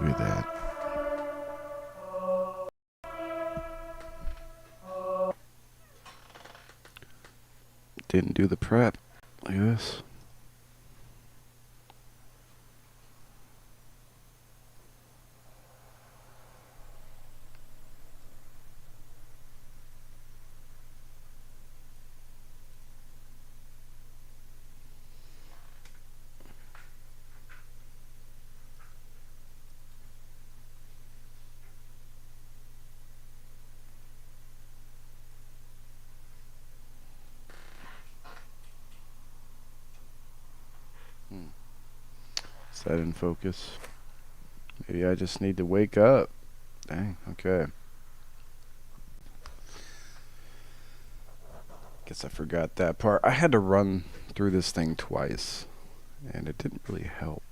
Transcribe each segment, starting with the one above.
Look at that. Didn't do the prep. Look at this. Is that in focus? Maybe I just need to wake up. Dang, okay. Guess I forgot that part. I had to run through this thing twice, and it didn't really help.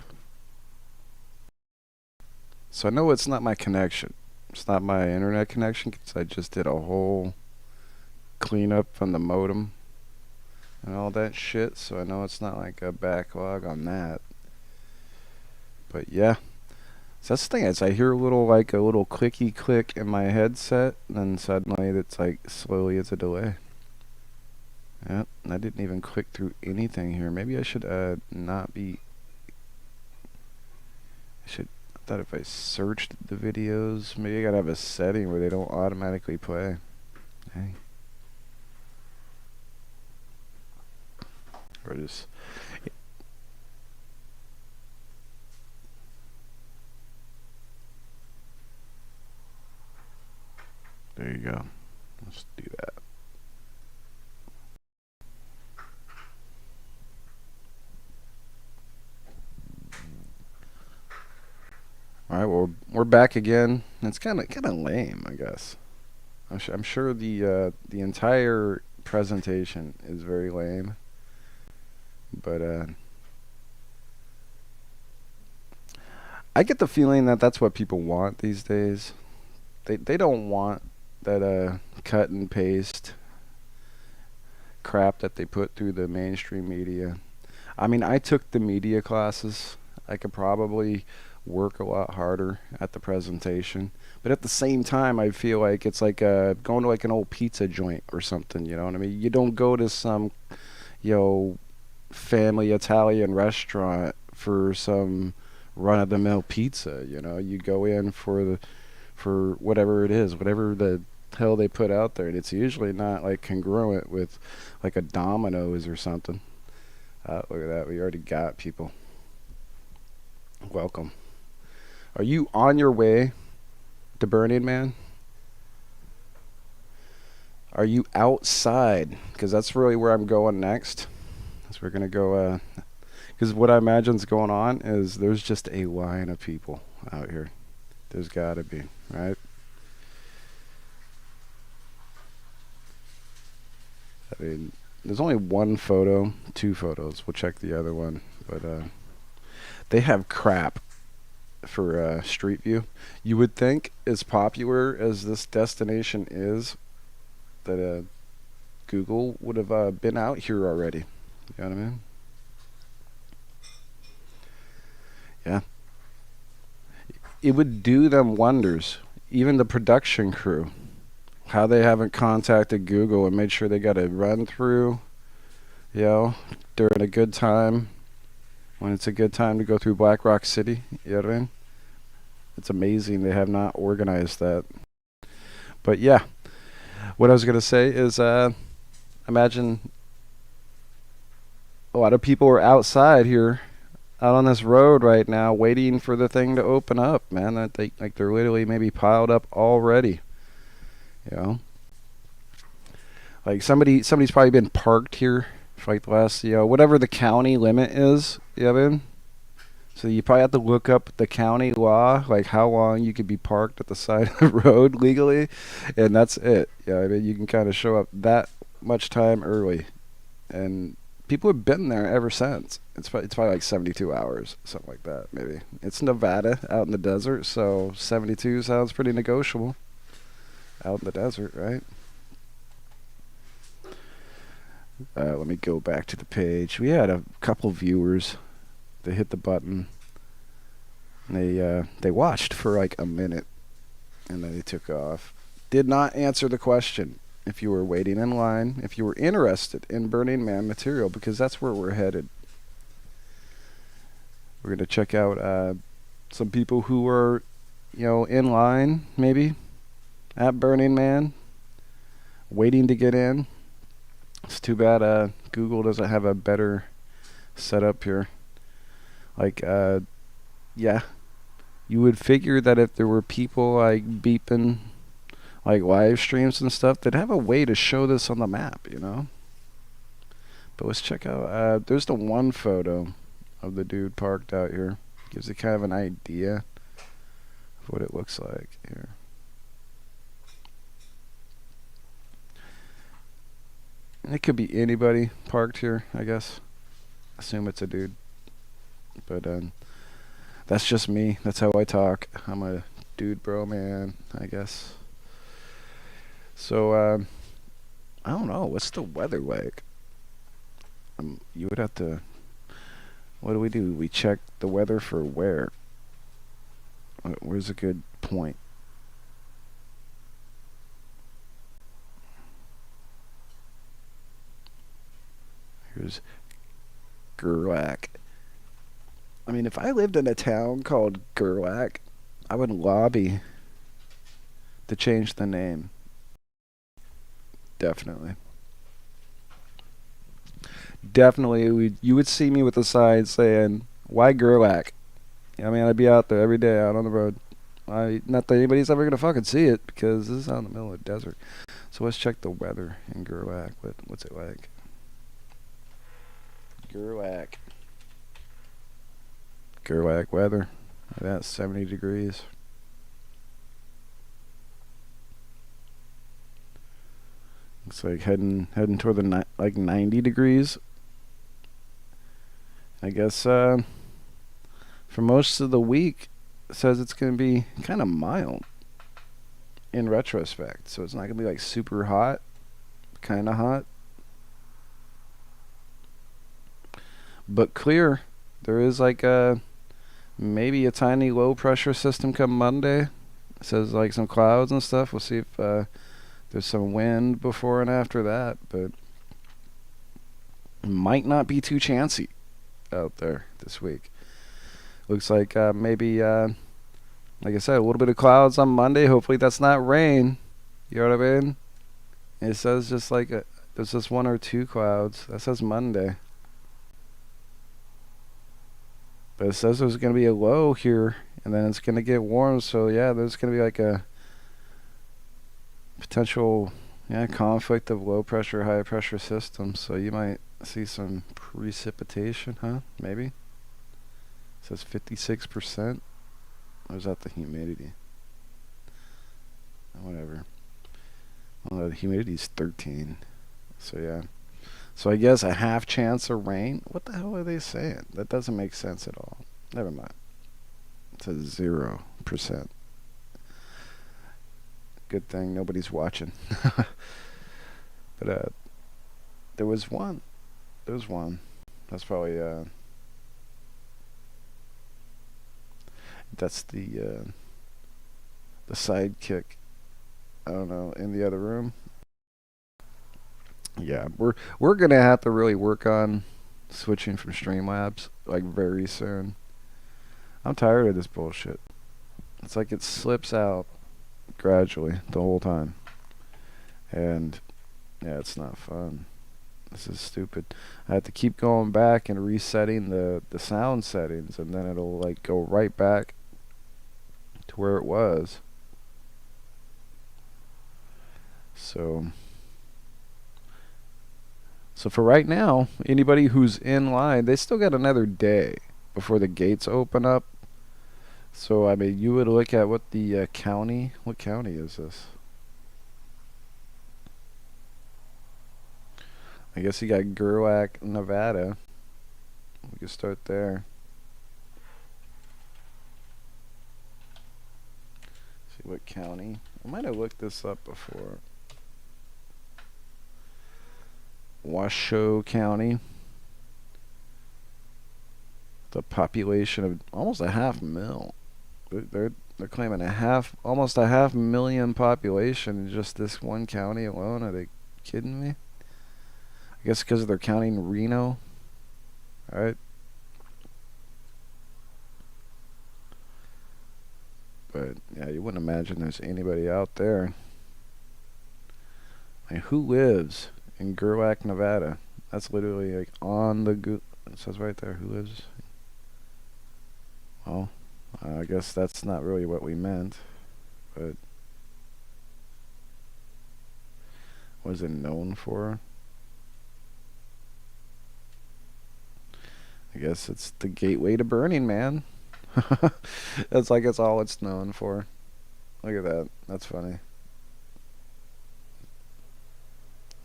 So I know it's not my connection. It's not my internet connection because I just did a whole cleanup from the modem and all that shit. So I know it's not like a backlog on that. But yeah. So that's the thing is I hear a little clicky click in my headset, and then suddenly it's like slowly it's a delay. Yep, I didn't even click through anything here. Maybe I should not be. I thought if I searched the videos, maybe I gotta have a setting where they don't automatically play. Hey. Or just. There you go. Let's do that. All right, well, we're back again. It's kind of lame, I guess. I'm sure the entire presentation is very lame, but I get the feeling that that's what people want these days. They don't want that cut and paste crap that they put through the mainstream media. I mean, I took the media classes. I could probably work a lot harder at the presentation, but at the same time, I feel like it's like going to like an old pizza joint or something. You know what I mean? You don't go to some you know family Italian restaurant for some run of the mill pizza. You know, you go in for whatever it is, whatever the hell they put out there, and it's usually not like congruent with like a Domino's or something. Look at that, we already got people. Welcome. Are you on your way to Burning Man? Are you outside? Because that's really where I'm going next. So we're gonna go. Because what I imagine's going on is there's just a line of people out here. There's got to be, right? I mean, there's only one photo, two photos. We'll check the other one, but they have crap for Street View. You would think, as popular as this destination is, that Google would have been out here already. You know what I mean? Yeah. It would do them wonders. Even the production crew. How they haven't contacted Google and made sure they got a run through, you know, during a good time, when it's a good time to go through Black Rock City. You know what I mean? It's amazing they have not organized that. But yeah, what I was gonna say is, imagine a lot of people are outside here, out on this road right now, waiting for the thing to open up. Man, that they're literally maybe piled up already. You know, like somebody's probably been parked here for like the last, whatever the county limit is. You know what I mean? So you probably have to look up the county law, like how long you could be parked at the side of the road legally, and that's it. Yeah, I mean you can kind of show up that much time early, and people have been there ever since. It's probably like 72 hours, something like that, maybe. It's Nevada, out in the desert, so 72 sounds pretty negotiable. Out in the desert, right? Let me go back to the page. We had a couple viewers that hit the button. They watched for like a minute and then they took off. Did not answer the question if you were waiting in line, if you were interested in Burning Man material, because that's where we're headed. We're gonna check out some people who were, in line maybe at Burning Man, waiting to get in. It's too bad Google doesn't have a better setup here. Like, yeah, you would figure that if there were people like beeping like live streams and stuff, they'd have a way to show this on the map. But let's check out. There's the one photo of the dude parked out here. Gives you kind of an idea of what it looks like here. And it could be anybody parked here, I guess. Assume it's a dude. But that's just me. That's how I talk. I'm a dude bro man, I guess. So, I don't know. What's the weather like? You would have to... What do? We check the weather for where? Where's a good point? Here's Gerlach. I mean, if I lived in a town called Gerlach, I would lobby to change the name. Definitely. Definitely, you would see me with a sign saying, "Why Gerlach?" I mean, I'd be out there every day, out on the road. Not that anybody's ever gonna fucking see it because this is out in the middle of the desert. So let's check the weather in Gerlach. What's it like? Gerlach. Gerlach weather. That's 70 degrees. Looks like heading toward the like 90 degrees. I guess for most of the week, it says it's going to be kind of mild in retrospect. So it's not going to be like super hot, kind of hot, but clear. There is like maybe a tiny low pressure system come Monday. It says like some clouds and stuff. We'll see if there's some wind before and after that, but might not be too chancy out there this week. Looks like maybe, like I said, a little bit of clouds on Monday. Hopefully that's not rain. You know what I mean? It says just like there's just one or two clouds. That says Monday. But it says there's going to be a low here, and then it's going to get warm. So, yeah, there's going to be like a potential conflict of low pressure, high pressure systems. So you might see some precipitation, huh? Maybe. It says 56%. Or is that the humidity? Whatever. Well, the humidity's 13. So yeah. So I guess a half chance of rain. What the hell are they saying? That doesn't make sense at all. Never mind. It says 0%. Good thing nobody's watching. But there was one. That's probably that's the sidekick. I don't know, in the other room. Yeah, we're gonna have to really work on switching from Streamlabs like very soon. I'm tired of this bullshit. It's like it slips out gradually the whole time, and yeah, it's not fun. This is stupid. I have to keep going back and resetting the sound settings, and then it'll like go right back to where it was. So for right now, anybody who's in line, they still got another day before the gates open up. So I mean, you would look at what the county. What county is this? I guess you got Gerlach, Nevada. We can start there. See what county. I might have looked this up before. Washoe County. The population of almost a half mil. They're claiming almost a half million population in just this one county alone. Are they kidding me? I guess because they're counting Reno, right? But yeah, you wouldn't imagine there's anybody out there. I mean, who lives in Gerlach, Nevada? That's literally like on the it says right there who lives. Well, I guess that's not really what we meant. But what is it known for? I guess it's the gateway to Burning Man. That's like it's all it's known for. Look at that. That's funny.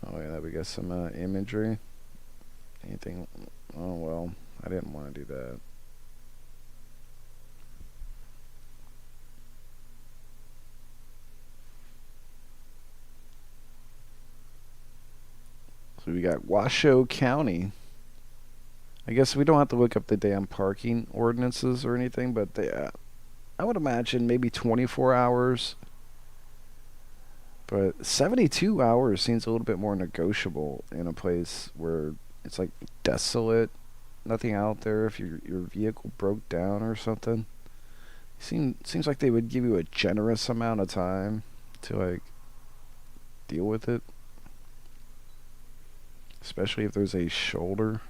Oh yeah, we got some imagery. Anything? Oh well, I didn't want to do that. So we got Washoe County. I guess we don't have to look up the damn parking ordinances or anything, but I would imagine maybe 24 hours. But 72 hours seems a little bit more negotiable in a place where it's like desolate, nothing out there. If your vehicle broke down or something, seems like they would give you a generous amount of time to like deal with it, especially if there's a shoulder.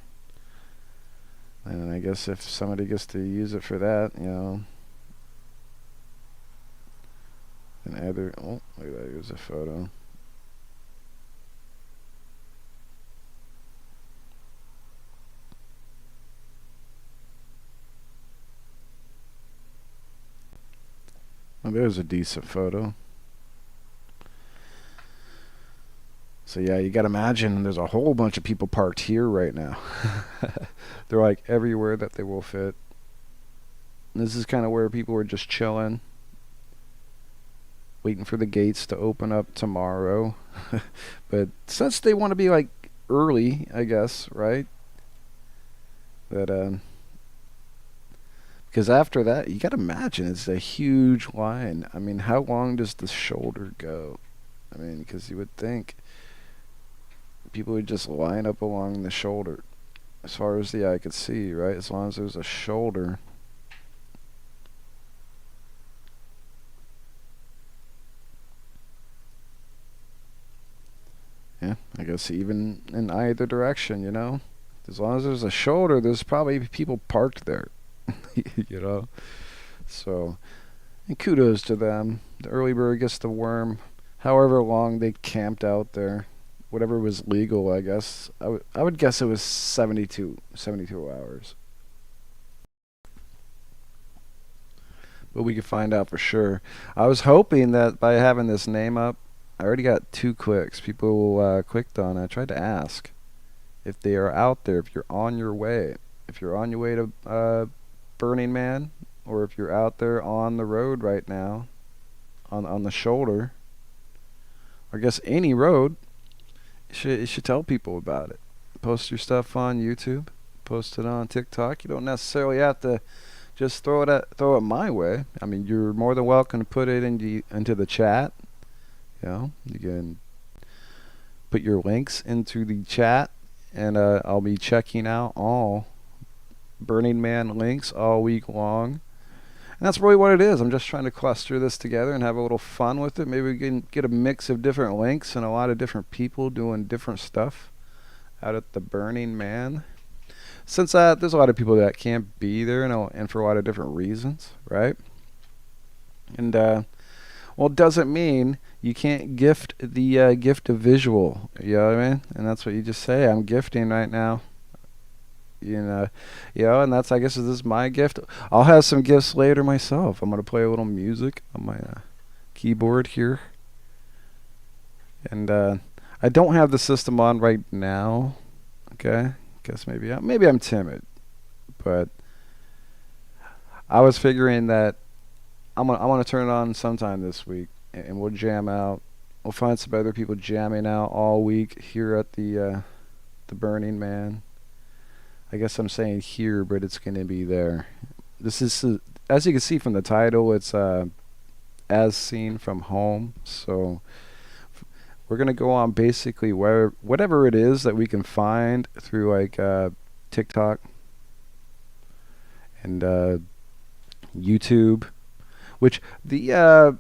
And I guess if somebody gets to use it for that, then either oh look at that, here's a photo. Well, there's a decent photo. So yeah, you gotta imagine there's a whole bunch of people parked here right now. They're like everywhere that they will fit. And this is kind of where people were just chilling, waiting for the gates to open up tomorrow. But since they want to be like early, I guess, right? That because after that, you gotta imagine it's a huge line. I mean, how long does the shoulder go? I mean, because you would think people would just line up along the shoulder as far as the eye could see, right? As long as there's a shoulder. Yeah, I guess even in either direction, as long as there's a shoulder, there's probably people parked there. you know so, and kudos to them. The early bird gets the worm. However long they camped out there, whatever was legal, I guess. I would guess it was 72 hours. But we could find out for sure. I was hoping that by having this name up, I already got 2 clicks. People clicked on it. I tried to ask if they are out there, if you're on your way. If you're on your way to Burning Man, or if you're out there on the road right now, on the shoulder, or I guess any road, you should tell people about it. Post your stuff on YouTube, post it on TikTok. You don't necessarily have to just throw it my way. I mean, you're more than welcome to put it into the chat. You can put your links into the chat, and I'll be checking out all Burning Man links all week long. And that's really what it is. I'm just trying to cluster this together and have a little fun with it. Maybe we can get a mix of different links and a lot of different people doing different stuff out at the Burning Man. Since there's a lot of people that can't be there, and for a lot of different reasons, right? And well, it doesn't mean you can't gift the gift of visual. You know what I mean? And that's what you just say. I'm gifting right now. And that's, I guess, this is my gift. I'll have some gifts later myself. I'm gonna play a little music on my keyboard here, and I don't have the system on right now. Okay, guess maybe I'm timid, but I was figuring that I want to turn it on sometime this week, and we'll jam out. We'll find some other people jamming out all week here at the Burning Man. I guess I'm saying here, but it's going to be there. This is, as you can see from the title, it's as seen from home. So we're going to go on basically where whatever it is that we can find through like TikTok and YouTube, which the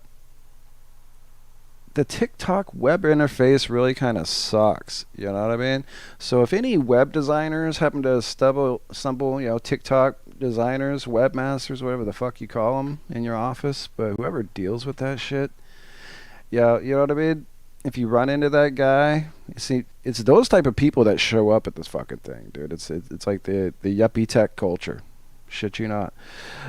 TikTok web interface really kind of sucks. You know what I mean? So if any web designers happen to stumble, TikTok designers, webmasters, whatever the fuck you call them in your office, but whoever deals with that shit, yeah, you know what I mean? If you run into that guy, you see, it's those type of people that show up at this fucking thing, dude. It's like the yuppie tech culture. Shit you not.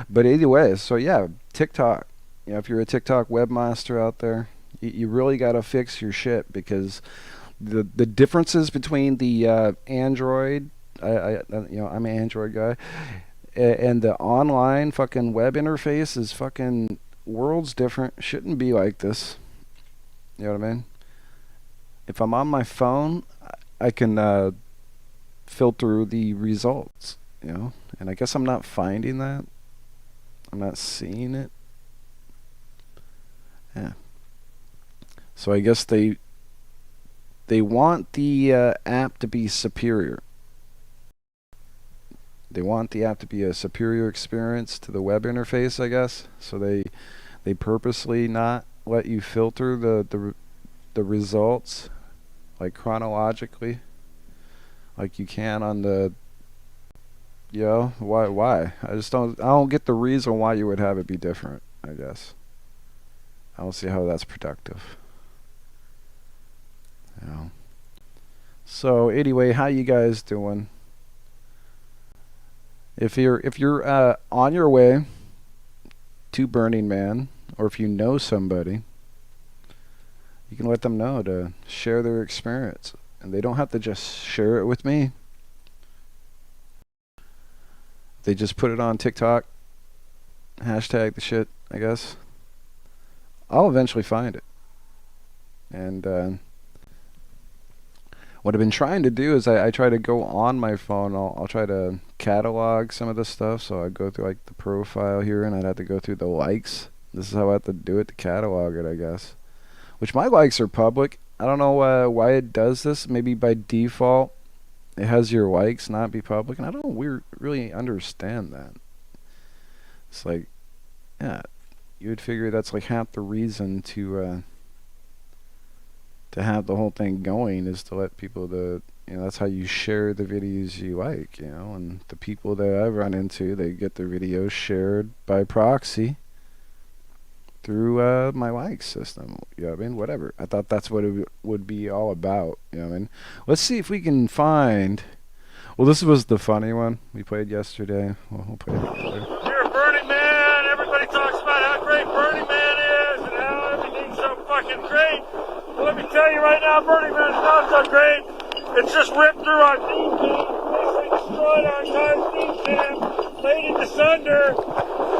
But anyway, so yeah, TikTok. If you're a TikTok webmaster out there, you really got to fix your shit because the differences between the Android, I'm an Android guy, and the online fucking web interface is fucking worlds different. Shouldn't be like this. You know what I mean? If I'm on my phone, I can filter the results, and I guess I'm not finding that. I'm not seeing it. Yeah. So I guess they want the app to be superior. They want the app to be a superior experience to the web interface, I guess. So they purposely not let you filter the results like chronologically, like you can on the. Why? I don't get the reason why you would have it be different, I guess. I don't see how that's productive. So anyway, how you guys doing? If you're on your way to Burning Man, or if you know somebody, you can let them know to share their experience, and they don't have to just share it with me. They just put it on TikTok, hashtag the shit, I guess. I'll eventually find it. And what I've been trying to do is I try to go on my phone. I'll try to catalog some of the stuff. So I go through like the profile here, and I'd have to go through the likes. This is how I have to do it to catalog it, I guess. Which my likes are public. I don't know why it does this. Maybe by default it has your likes not be public, and I don't really understand that. It's like, yeah, you would figure that's like half the reason to have the whole thing going is to let people that's how you share the videos you like, and the people that I run into, they get their videos shared by proxy through my like system. You know what I mean? Whatever. I thought that's what it would be all about. You know what I mean? Let's see if we can find. Well, this was the funny one we played yesterday. Well, we'll play it later. You're a Burning Man. Everybody talks about how great Burning Man is and how everything's so fucking great. Well, let me tell you right now, Burning Man is not so great. It's just ripped through our theme cam, basically destroyed our entire theme cam, laid it asunder. You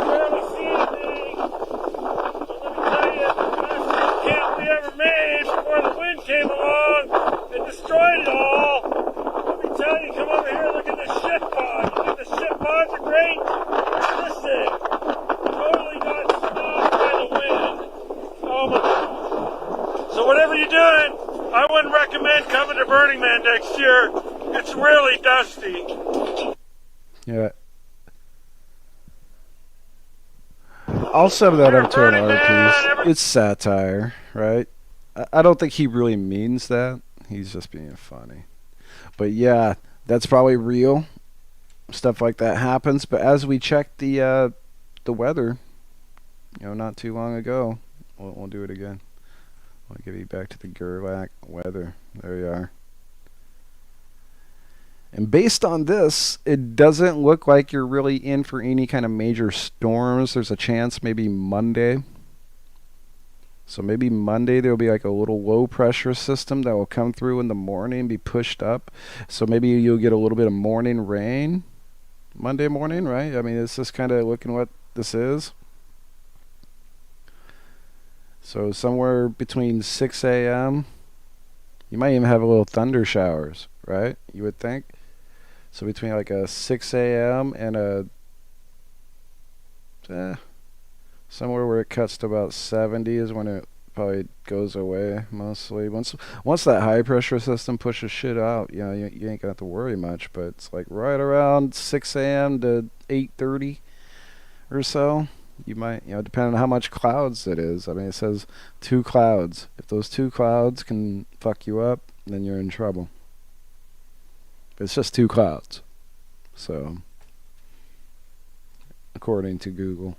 barely see anything. Let me tell you, the best theme camp we ever made before the wind came along and destroyed it all. Let me tell you, come over here, look at the shit pod. You think the shit pods are great? Look at this thing. Totally got stopped by the wind. Oh my God. So whatever you're doing, I wouldn't recommend coming to Burning Man next year. It's really dusty. Yeah. I'll sum that up to an art piece. It's satire, right? I don't think he really means that. He's just being funny. But yeah, that's probably real. Stuff like that happens. But as we checked the weather, not too long ago, we'll do it again. I'll give you back to the Gerlach weather. There you are. And based on this, it doesn't look like you're really in for any kind of major storms. There's a chance maybe Monday. So maybe Monday there'll be like a little low pressure system that will come through in the morning and be pushed up. So maybe you'll get a little bit of morning rain Monday morning, right? I mean, it's just kind of looking what this is. So somewhere between 6 a.m. you might even have a little thunder showers, right? You would think. So between like a 6 a.m. and a somewhere where it cuts to about 70 is when it probably goes away mostly. Once that high pressure system pushes shit out, you ain't gonna have to worry much. But it's like right around 6 a.m. to 8:30 or so. You might, depending on how much clouds it is. I mean, it says 2 clouds. If those 2 clouds can fuck you up, then you're in trouble. It's just 2 clouds. So, according to Google.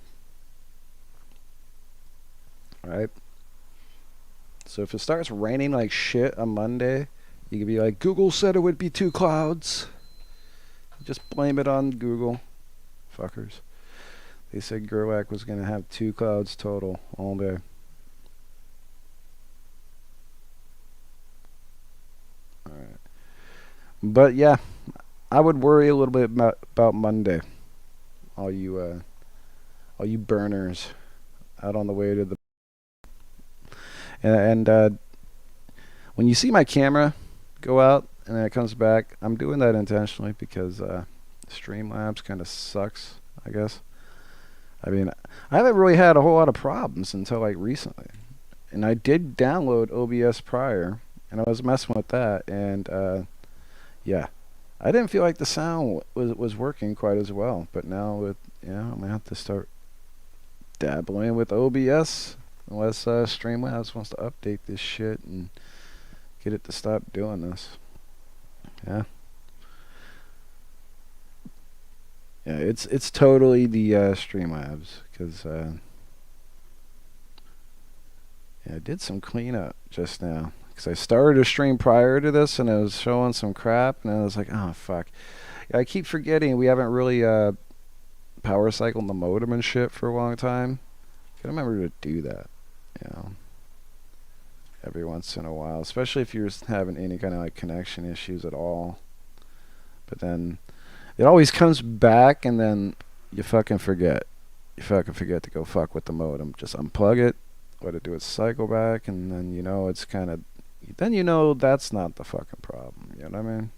Right? So if it starts raining like shit on Monday, you could be like, Google said it would be 2 clouds. Just blame it on Google. Fuckers. They said Gerlach was going to have 2 clouds total all day. Alright. But yeah, I would worry a little bit about Monday. All you burners out on the way to the... And when you see my camera go out and then it comes back, I'm doing that intentionally because Streamlabs kind of sucks, I guess. I mean, I haven't really had a whole lot of problems until like recently. And I did download OBS prior, and I was messing with that, and yeah, I didn't feel like the sound was working quite as well. But now with, I'm gonna have to start dabbling with OBS unless Streamlabs wants to update this shit and get it to stop doing this. Yeah. Yeah, it's totally the Streamlabs, because yeah, I did some cleanup just now, because I started a stream prior to this and it was showing some crap, and I was like, oh fuck. Yeah, I keep forgetting we haven't really power cycled the modem and shit for a long time. Gotta remember to do that, every once in a while, especially if you're having any kind of like connection issues at all. But then it always comes back, and then you fucking forget. You fucking forget to go fuck with the modem. Just unplug it, let it do its cycle back, and then it's kind of... Then that's not the fucking problem. You know what I mean?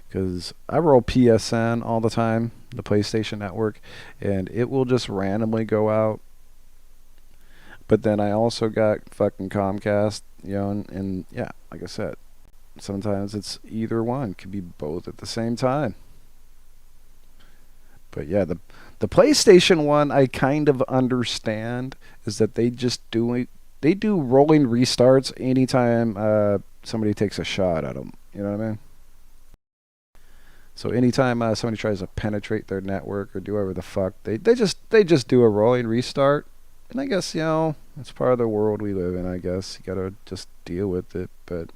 Because I roll PSN all the time, the PlayStation Network, and it will just randomly go out. But then I also got fucking Comcast, and yeah, like I said, sometimes it's either one. Could be both at the same time. But yeah, the PlayStation one I kind of understand is that they do rolling restarts anytime somebody takes a shot at them. You know what I mean? So anytime somebody tries to penetrate their network or do whatever the fuck, they just do a rolling restart. And I guess, it's part of the world we live in, I guess. You gotta just deal with it. But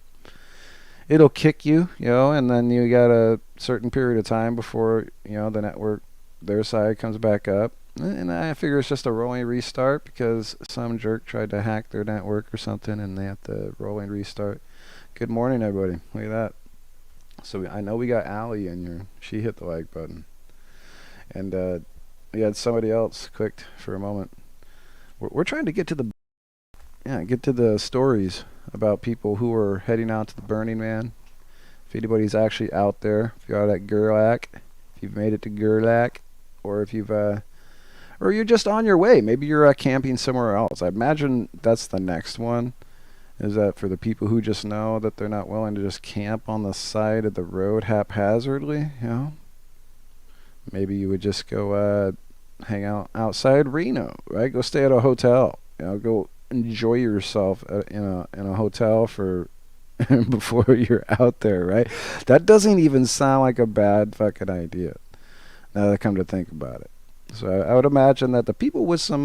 it'll kick you, and then you got a certain period of time before, the network, their side comes back up. And I figure it's just a rolling restart because some jerk tried to hack their network or something, and they have to rolling restart. Good morning, everybody. Look at that. So I know we got Allie in here. She hit the like button. And we had somebody else clicked for a moment. We're trying to get to the stories about people who are heading out to the Burning Man. If anybody's actually out there, if you're out at Gerlach, if you've made it to Gerlach, or if you've or you're just on your way, maybe you're camping somewhere else. I imagine that's the next one. Is that for the people who just know that they're not willing to just camp on the side of the road haphazardly, Maybe you would just go hang out outside Reno, right? Go stay at a hotel. Go enjoy yourself in a hotel for before you're out there, right? That doesn't even sound like a bad fucking idea. Now that I come to think about it, so I would imagine that the people with some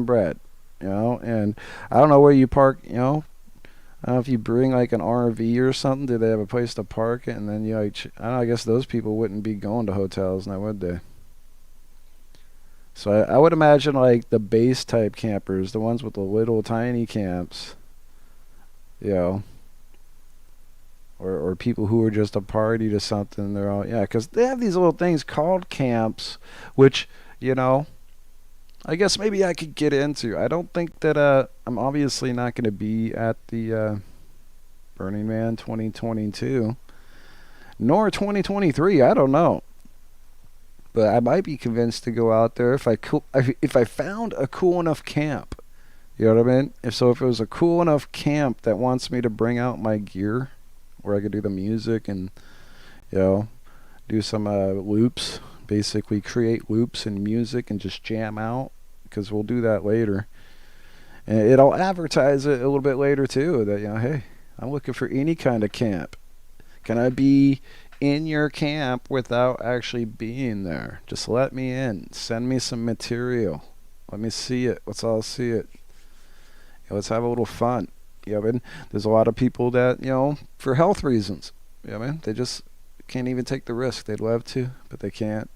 bread, and I don't know where you park, I don't know if you bring like an RV or something. Do they have a place to park it? And then I don't know, I guess those people wouldn't be going to hotels now, would they? So I would imagine like the base type campers, the ones with the little tiny camps, or people who are just a party to something. They're all, because they have these little things called camps, which, I guess maybe I could get into. I don't think that I'm obviously not going to be at the Burning Man 2022, nor 2023. I don't know. But I might be convinced to go out there if I found a cool enough camp. You know what I mean? If it was a cool enough camp that wants me to bring out my gear, where I could do the music and, you know, do some loops. Basically create loops and music and just jam out, because we'll do that later. And it'll advertise it a little bit later too, that, you know, hey, I'm looking for any kind of camp. Can I be in your camp without actually being there? Just let me in. Send me some material. Let me see it. Let's all see it. Let's have a little fun. You know what I mean? There's a lot of people that, you know, for health reasons, you know what I mean? They just can't even take the risk. They'd love to, but they can't.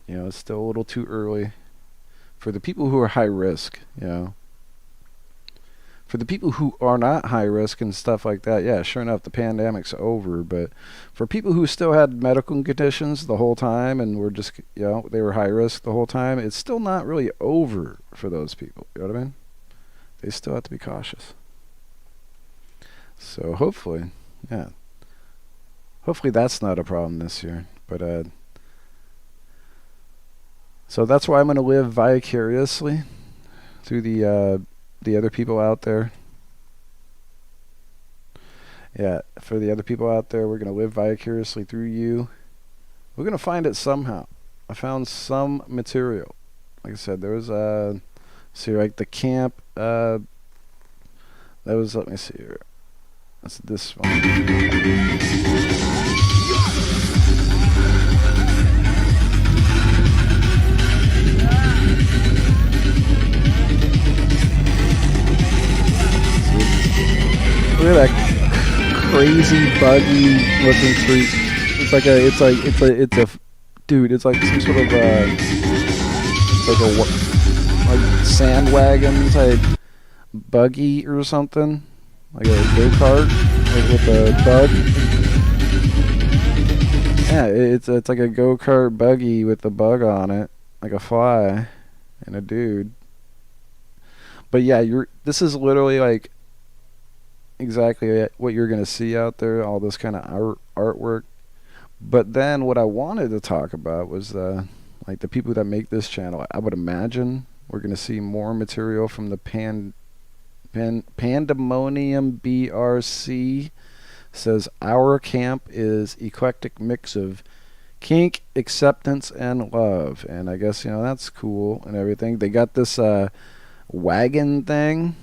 You know, it's still a little too early. For the people who are high risk, you know. For the people who are not high risk and stuff like that, yeah, sure enough, the pandemic's over. But for people who still had medical conditions the whole time and were just, you know, they were high risk the whole time, it's still not really over for those people. You know what I mean? They still have to be cautious. So hopefully, yeah. Hopefully that's not a problem this year. But, so that's why I'm going to live vicariously through the other people out there. Yeah, for the other people out there, we're going to live vicariously through you. We're going to find it somehow. I found some material. Like I said, there was see, like the camp, that was, let me see here. That's this one. Look at that crazy buggy looking street. It's a dude. It's like some sort of it's like a sand wagon type buggy or something, like a go-kart with a bug. Yeah, it's like a go-kart buggy with a bug on it, like a fly and a dude. But yeah, this is literally like exactly what you're going to see out there, all this kind of artwork. But then what I wanted to talk about was like the people that make this channel. I would imagine we're going to see more material from the Pandemonium BRC. Says our camp is eclectic mix of kink, acceptance, and love. And I guess, you know, that's cool and everything. They got this wagon thing,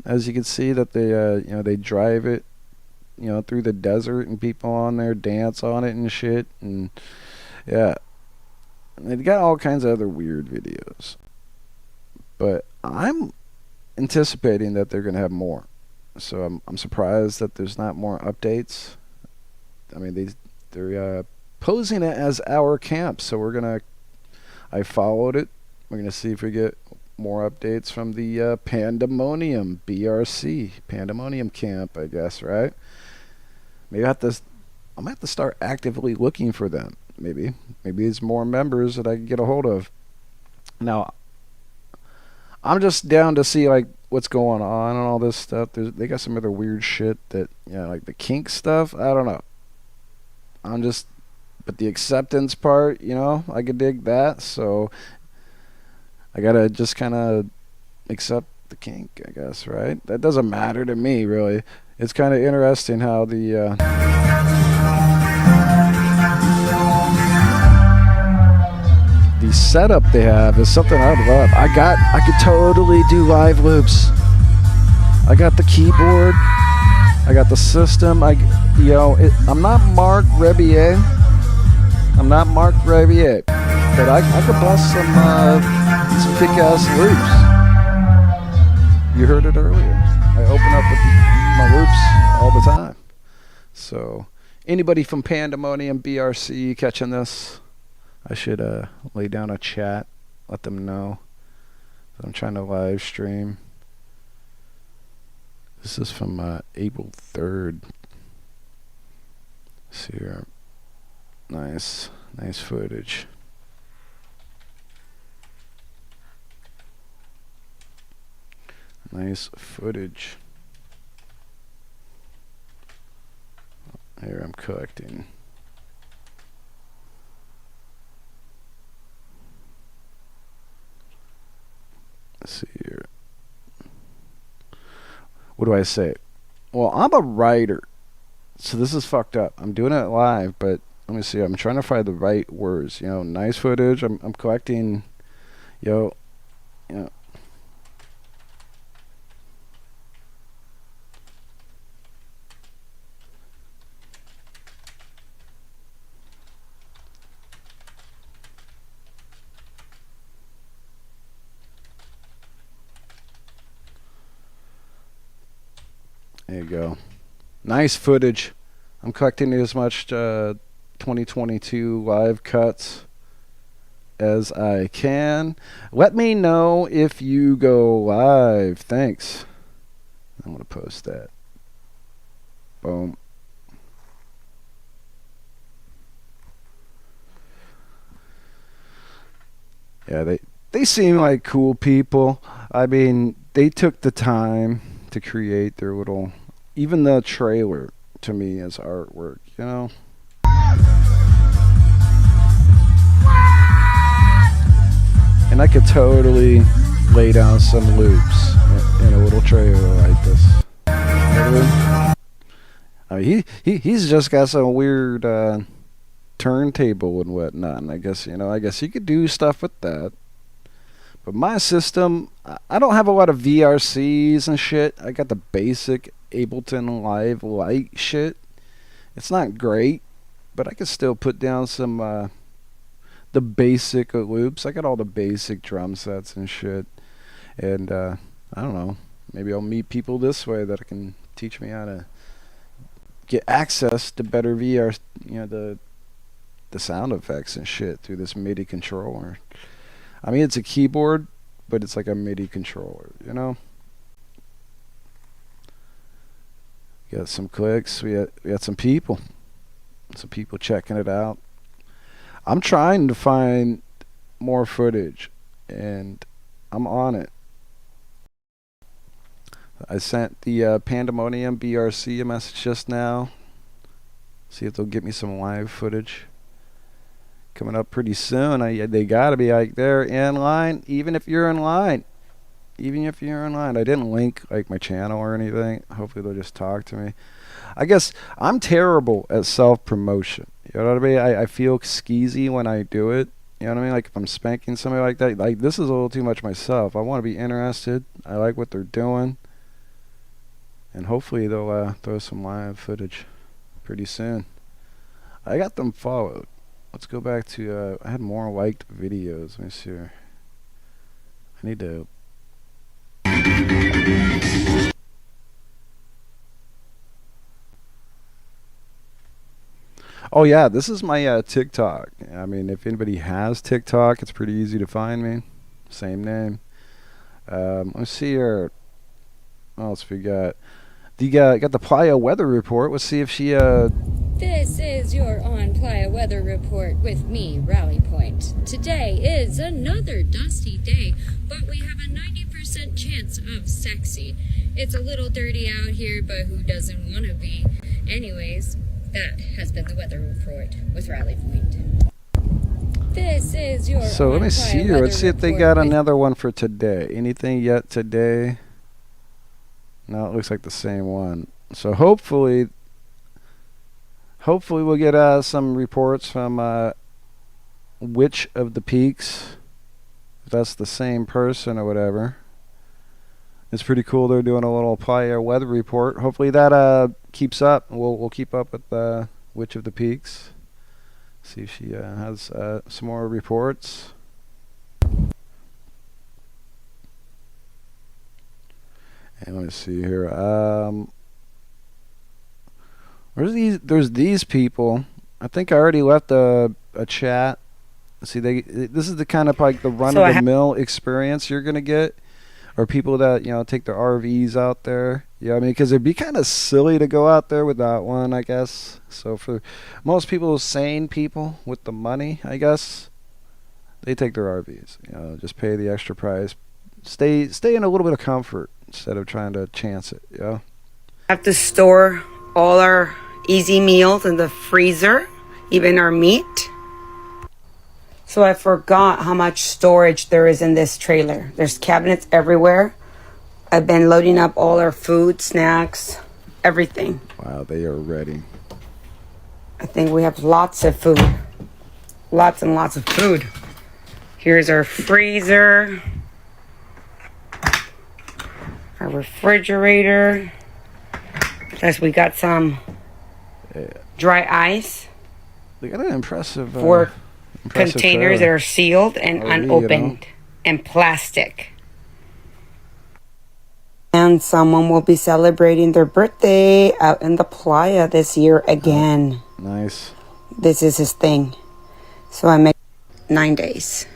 as you can see, that they you know, they drive it, you know, through the desert, and people on there dance on it and shit. And yeah, and they got all kinds of other weird videos. But I'm anticipating that they're gonna have more. So I'm surprised that there's not more updates. I mean, they're posing it as our camp, so I followed it. We're gonna see if we get more updates from the Pandemonium BRC, Pandemonium camp, I guess, right? Maybe I'm gonna have to start actively looking for them. Maybe there's more members that I can get a hold of. Now, I'm just down to see like what's going on and all this stuff. They got some other weird shit that, you know, like the kink stuff. I don't know. But the acceptance part, you know, I could dig that. So I gotta just kind of accept the kink, I guess, right? That doesn't matter to me, really. It's kind of interesting how the setup they have is something I'd love. I could totally do live loops. I got the keyboard. I got the system. I'm not Mark Rebier. But I could bust some kick-ass loops. You heard it earlier. I open up with my loops all the time. So anybody from Pandemonium BRC catching this, I should lay down a chat, let them know that I'm trying to live stream. This is from April 3rd. Let's see here. Nice footage. Nice footage. Here I'm collecting. Let's see here. What do I say? Well, I'm a writer, so this is fucked up. I'm doing it live, but let me see. I'm trying to find the right words. You know, nice footage. I'm collecting. You know. There you go. Nice footage. I'm collecting as much 2022 live cuts as I can. Let me know if you go live. Thanks. I'm going to post that. Boom. Yeah, they seem like cool people. I mean, they took the time to create their little, even the trailer to me is artwork, you know. And I could totally lay down some loops in a little trailer like this. I mean, he's just got some weird turntable and whatnot, and I guess you could do stuff with that. But my system, I don't have a lot of VRCs and shit. I got the basic Ableton Live Lite shit. It's not great, but I can still put down some the basic loops. I got all the basic drum sets and shit. And I don't know, maybe I'll meet people this way that can teach me how to get access to better VR, you know, the sound effects and shit through this MIDI controller. I mean, it's a keyboard, but it's like a MIDI controller, you know? We got some clicks. We got some people. Some people checking it out. I'm trying to find more footage, and I'm on it. I sent the Pandemonium BRC a message just now. See if they'll get me some live footage. Coming up pretty soon. They gotta be like they're in line. Even if you're in line, I didn't link like my channel or anything. Hopefully they'll just talk to me. I guess I'm terrible at self-promotion. You know what I mean? I feel skeezy when I do it. You know what I mean? Like if I'm spanking somebody like that, like this is a little too much myself. I want to be interested. I like what they're doing, and hopefully they'll throw some live footage pretty soon. I got them followed. Let's go back to, I had more liked videos. Let me see here. I need to. Oh yeah, this is my TikTok. I mean, if anybody has TikTok, it's pretty easy to find me. Same name. Let's see here. What else we got? Got the Playa weather report. Let's see if she This is your On Playa weather report with me, Rally Point. Today is another dusty day, but we have a 90% chance of sexy. It's a little dirty out here, but who doesn't want to be? Anyways, that has been the weather report with Rally Point. This is your So let me see here. Let's see if they got another one for today. Anything yet today? No, it looks like the same one. So hopefully we'll get some reports from which of the peaks. If that's the same person or whatever. It's pretty cool. They're doing a little Playa weather report. Hopefully that keeps up. We'll keep up with which of the peaks. See if she has some more reports. And let me see here. There's these people. I think I already left a chat. See, this is the kind of like the run-of-the-mill experience you're gonna get, or people that take their RVs out there. Yeah, I mean, because it'd be kind of silly to go out there without one, I guess. So for most people, sane people with the money, I guess, they take their RVs. Just pay the extra price. Stay in a little bit of comfort instead of trying to chance it. Yeah. Have to store all our easy meals in the freezer, even our meat. So I forgot how much storage there is in this trailer. There's cabinets everywhere. I've been loading up all our food, snacks, everything. Wow, they are ready. I think we have lots of food. Lots and lots of food. Here's our freezer. Our refrigerator. Plus we got some dry ice. They got an impressive Containers that are sealed and unopened and plastic. And someone will be celebrating their birthday out in the playa this year again. Nice. This is his thing. So I make 9 days.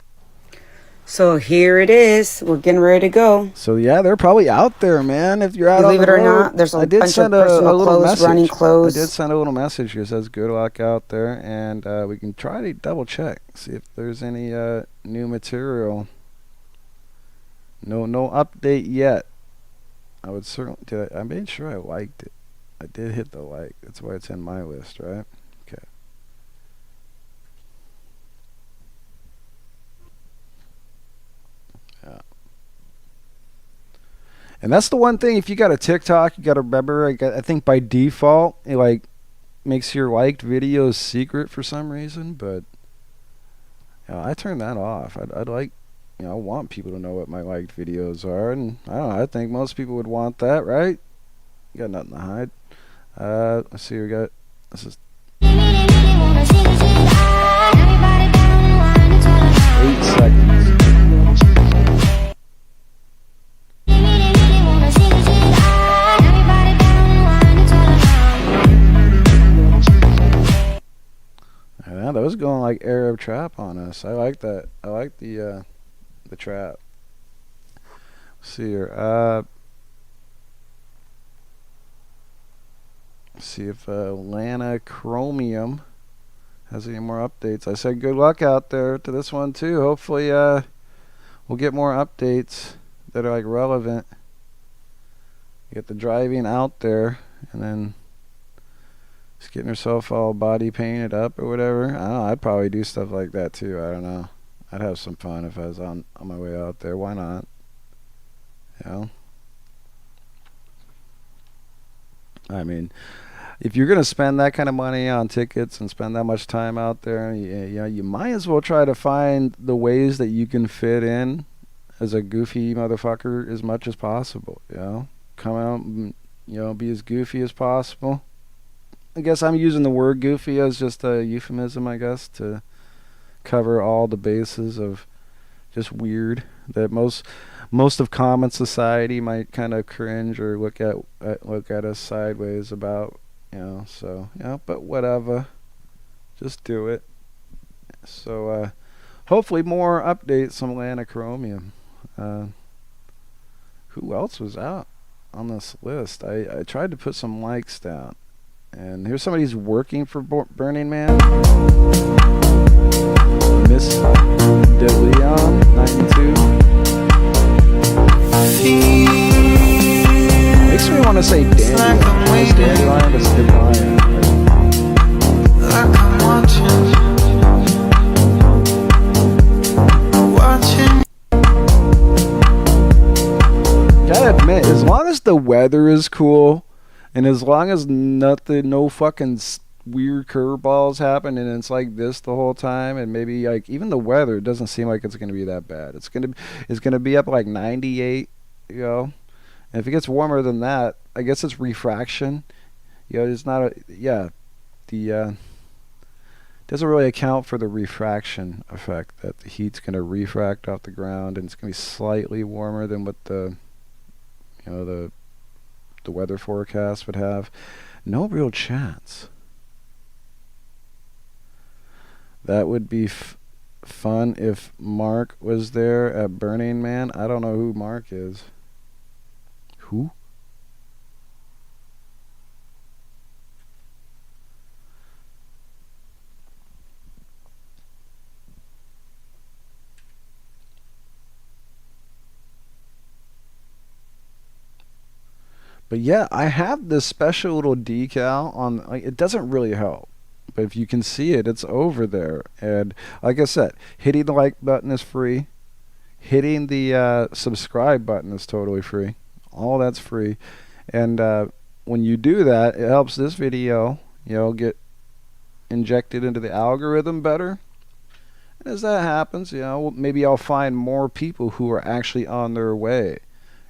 So here it is. We're getting ready to go. So yeah, they're probably out there, man. If you're out on Believe the it or road. not, there's a I did bunch send of personal a little clothes, message. running clothes. I did send a little message here that says good luck out there, and we can try to double check, see if there's any new material. No update yet. I would certainly. I made sure I liked it. I did hit the like. That's why it's in my list, right? Okay. Yeah. And that's the one thing. If you got a TikTok, you got to remember. I think by default, it like makes your liked videos secret for some reason. But I turn that off. I'd like. I want people to know what my liked videos are, and I don't know. I think most people would want that, right? You got nothing to hide. Let's see. We got this is 8 seconds. Yeah, that was going like Arab trap on us. I like that. I like the trap. Let's see here. See if Lana Chromium has any more updates. I said good luck out there to this one too. Hopefully we'll get more updates that are like relevant. Get the driving out there, and then just getting herself all body painted up or whatever. I don't know. I'd probably do stuff like that too. I don't know. I'd have some fun if I was on my way out there. Why not? I mean, if you're going to spend that kind of money on tickets and spend that much time out there, you might as well try to find the ways that you can fit in as a goofy motherfucker as much as possible. Come out and, be as goofy as possible. I guess I'm using the word goofy as just a euphemism, I guess, to cover all the bases of just weird that most of common society might kind of cringe or look at us sideways about, so but whatever, just do it. So hopefully more updates on Lana Chromium. Who else was out on this list? I tried to put some likes down, and here's somebody who's working for Burning Man. Miss DeLeon 92. Makes me want to say Dandelion, but it's Dandelion. Gotta admit, as long as the weather is cool, and as long as no fucking weird curveballs happen, and it's like this the whole time, and maybe like even the weather doesn't seem like it's gonna be that bad. It's gonna be up like 98, and if it gets warmer than that, I guess it's refraction. It's not doesn't really account for the refraction effect that the heat's gonna refract off the ground, and it's gonna be slightly warmer than what the weather forecast would have. No real chance. That would be fun if Mark was there at Burning Man. I don't know who Mark is. Who? But yeah, I have this special little decal on. Like, it doesn't really help, but if you can see it, it's over there. And like I said, hitting the like button is free. Hitting the subscribe button is totally free. All that's free. And when you do that, it helps this video, get injected into the algorithm better. And as that happens, maybe I'll find more people who are actually on their way.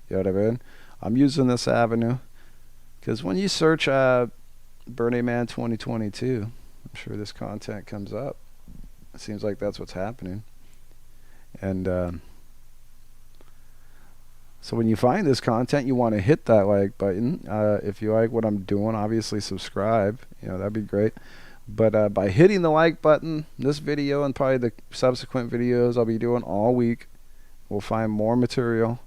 You know what I mean? I'm using this avenue because when you search Burning Man 2022, I'm sure this content comes up. It seems like that's what's happening. And so when you find this content, you want to hit that like button. If you like what I'm doing, obviously subscribe. That'd be great. But by hitting the like button, this video and probably the subsequent videos I'll be doing all week, we'll find more material.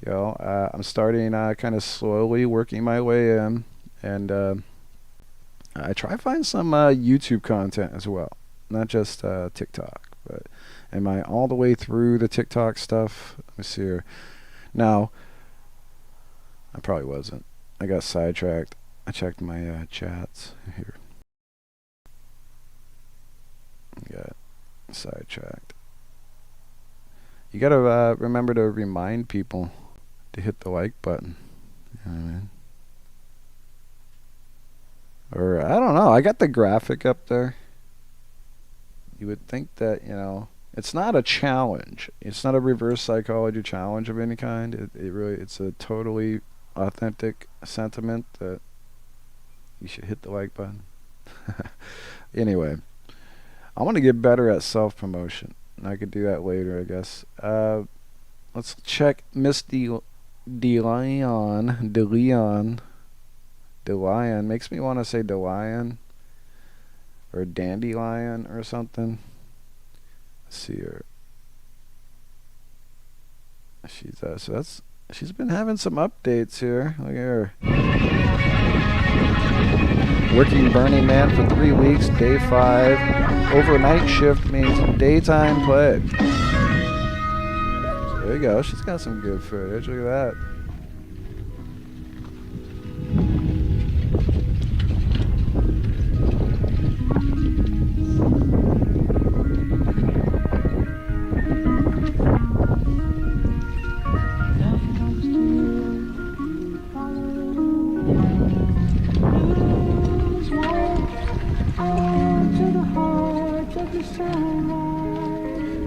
I'm starting kind of slowly working my way in, and I try to find some YouTube content as well, not just TikTok. But am I all the way through the TikTok stuff? Let me see here. Now, I probably wasn't. I got sidetracked. I checked my chats here. Got sidetracked. You gotta remember to remind people to hit the like button. You know what I mean? Or I don't know. I got the graphic up there. You would think that it's not a challenge. It's not a reverse psychology challenge of any kind. It's a totally authentic sentiment that you should hit the like button. Anyway, I want to get better at self-promotion. I could do that later, I guess. Let's check Miss DeLeon. Makes me want to say DeLeon or Dandelion or something. Let's see her. She's been having some updates here. Look at her. Working Burning Man for 3 weeks, day 5. Overnight shift means daytime play. So there you go. She's got some good footage. Look at that.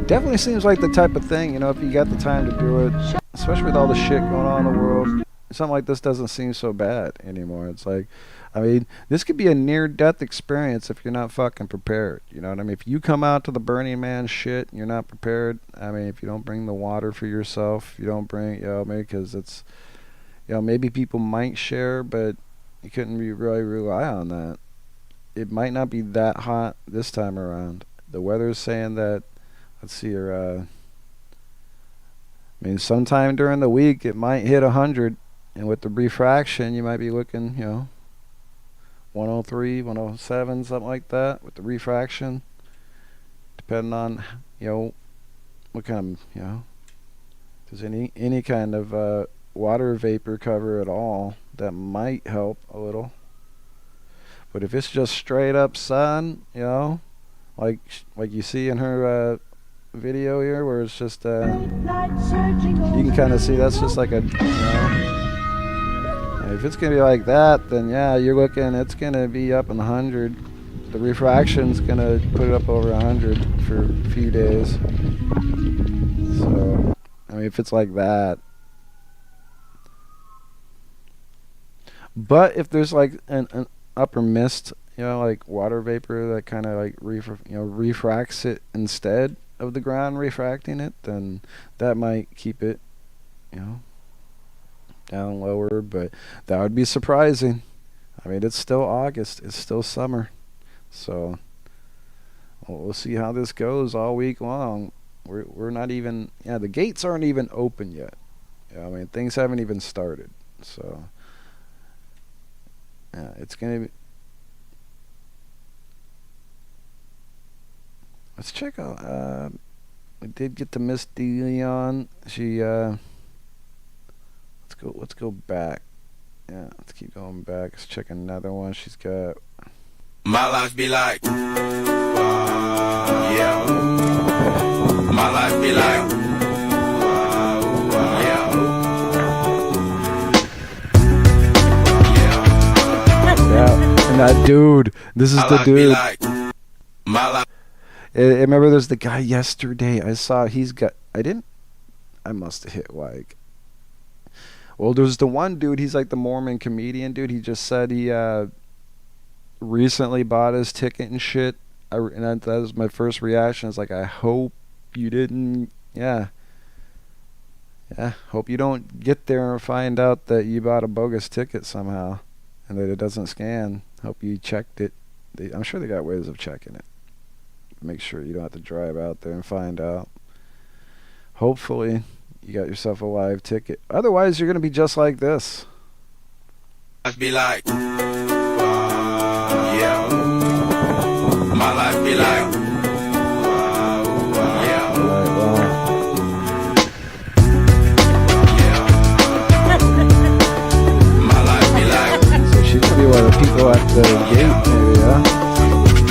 Definitely seems like the type of thing, if you got the time to do it, especially with all the shit going on in the world, something like this doesn't seem so bad anymore. It's like, this could be a near-death experience if you're not fucking prepared. You know what I mean? If you come out to the Burning Man shit and you're not prepared, if you don't bring the water for yourself, you don't bring, because it's, maybe people might share, but you couldn't really rely on that. It might not be that hot this time around. The weather's saying that, let's see here, sometime during the week it might hit 100, and with the refraction you might be looking, 103, 107, something like that with the refraction, depending on, what kind of, if there's any kind of water vapor cover at all, that might help a little. But if it's just straight up sun, like you see in her video here, where it's just you can kind of see that's just like a, if it's gonna be like that, then yeah, you're looking, it's gonna be up in the 100. The refraction's gonna put it up over 100 for a few days. So if it's like that. But if there's like an upper mist, like water vapor that kind of like refracts it instead of the ground refracting it, then that might keep it, down lower. But that would be surprising. It's still August, it's still summer, so we'll see how this goes all week long. We're not even, the gates aren't even open yet. Things haven't even started, so yeah, it's gonna be. Let's check out. We did get to Miss DeLeon. She. Let's go back. Yeah, let's keep going back. Let's check another one. She's got. My life be like, yeah. My life be like, yeah. Yeah, and that dude. This is My the life be dude. like, my life. I remember there's the guy yesterday. I saw he's got. I must have hit like. Well, there's the one dude. He's like the Mormon comedian dude. He just said he recently bought his ticket and shit. That was my first reaction. It's like, I hope you didn't. Yeah. Hope you don't get there and find out that you bought a bogus ticket somehow, and that it doesn't scan. Hope you checked it. I'm sure they got ways of checking it. Make sure you don't have to drive out there and find out. Hopefully, you got yourself a live ticket. Otherwise, you're gonna be just like this. Life be like, yeah. My life be like, yeah. Alright, well, Yeah. My life be like, so she's gonna be one of the people at the gate, maybe, huh?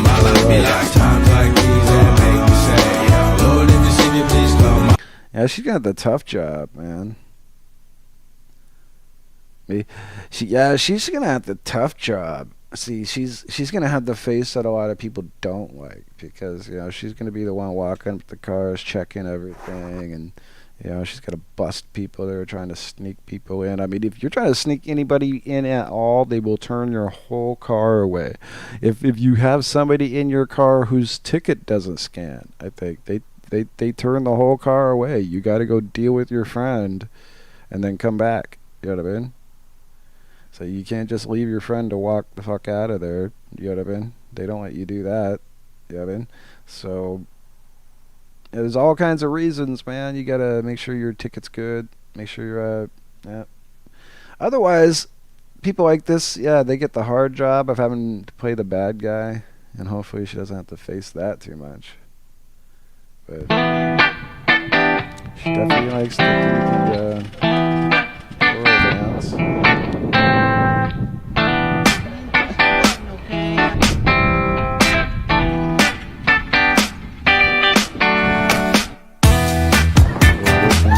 my life be like times like these that make me say, yeah. Lord, if you see me, please come. Yeah, she's got the tough job, man. She's gonna have the tough job. See, she's gonna have the face that a lot of people don't like, because she's gonna be the one walking up the cars, checking everything, and she's gonna bust people that are trying to sneak people in. I mean, if you're trying to sneak anybody in at all, they will turn your whole car away. If you have somebody in your car whose ticket doesn't scan, I think they turn the whole car away. You got to go deal with your friend, and then come back. You know what I mean? So you can't just leave your friend to walk the fuck out of there. You know what I mean? They don't let you do that. You know what I mean? So there's all kinds of reasons, man. You gotta make sure your ticket's good. Make sure you're yeah. Otherwise, people like this, they get the hard job of having to play the bad guy, and hopefully she doesn't have to face that too much. But she definitely likes to do the twirl dance.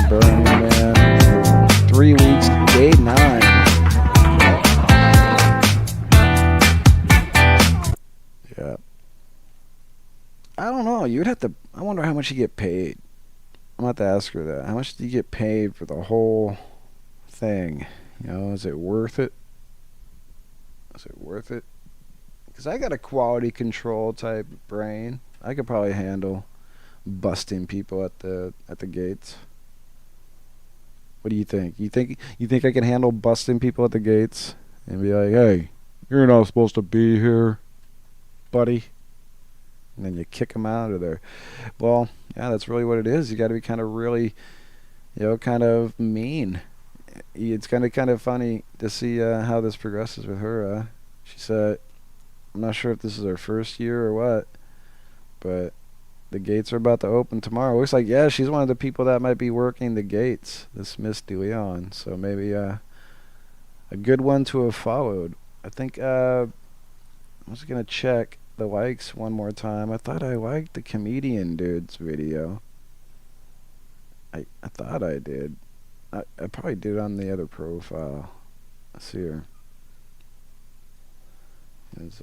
Burning Man for 3 weeks, day 9. Yeah. I don't know. You'd have to. I wonder how much you get paid. I'm about to ask her that. How much do you get paid for the whole thing? Is it worth it? Is it worth it? Because I got a quality control type brain. I could probably handle busting people at the gates. What do you think? You think I can handle busting people at the gates and be like, "Hey, you're not supposed to be here, buddy," and then you kick them out of there? Well, yeah, that's really what it is. You got to be kind of really, kind of mean. It's kind of funny to see how this progresses with her. She said, I'm not sure if this is her first year or what, but the gates are about to open tomorrow. Looks like, she's one of the people that might be working the gates, this Miss DeLeon. So maybe a good one to have followed. I think I was going to check the likes one more time. I thought I liked the comedian dude's video. I thought I did. I probably did on the other profile. Let's see here. It's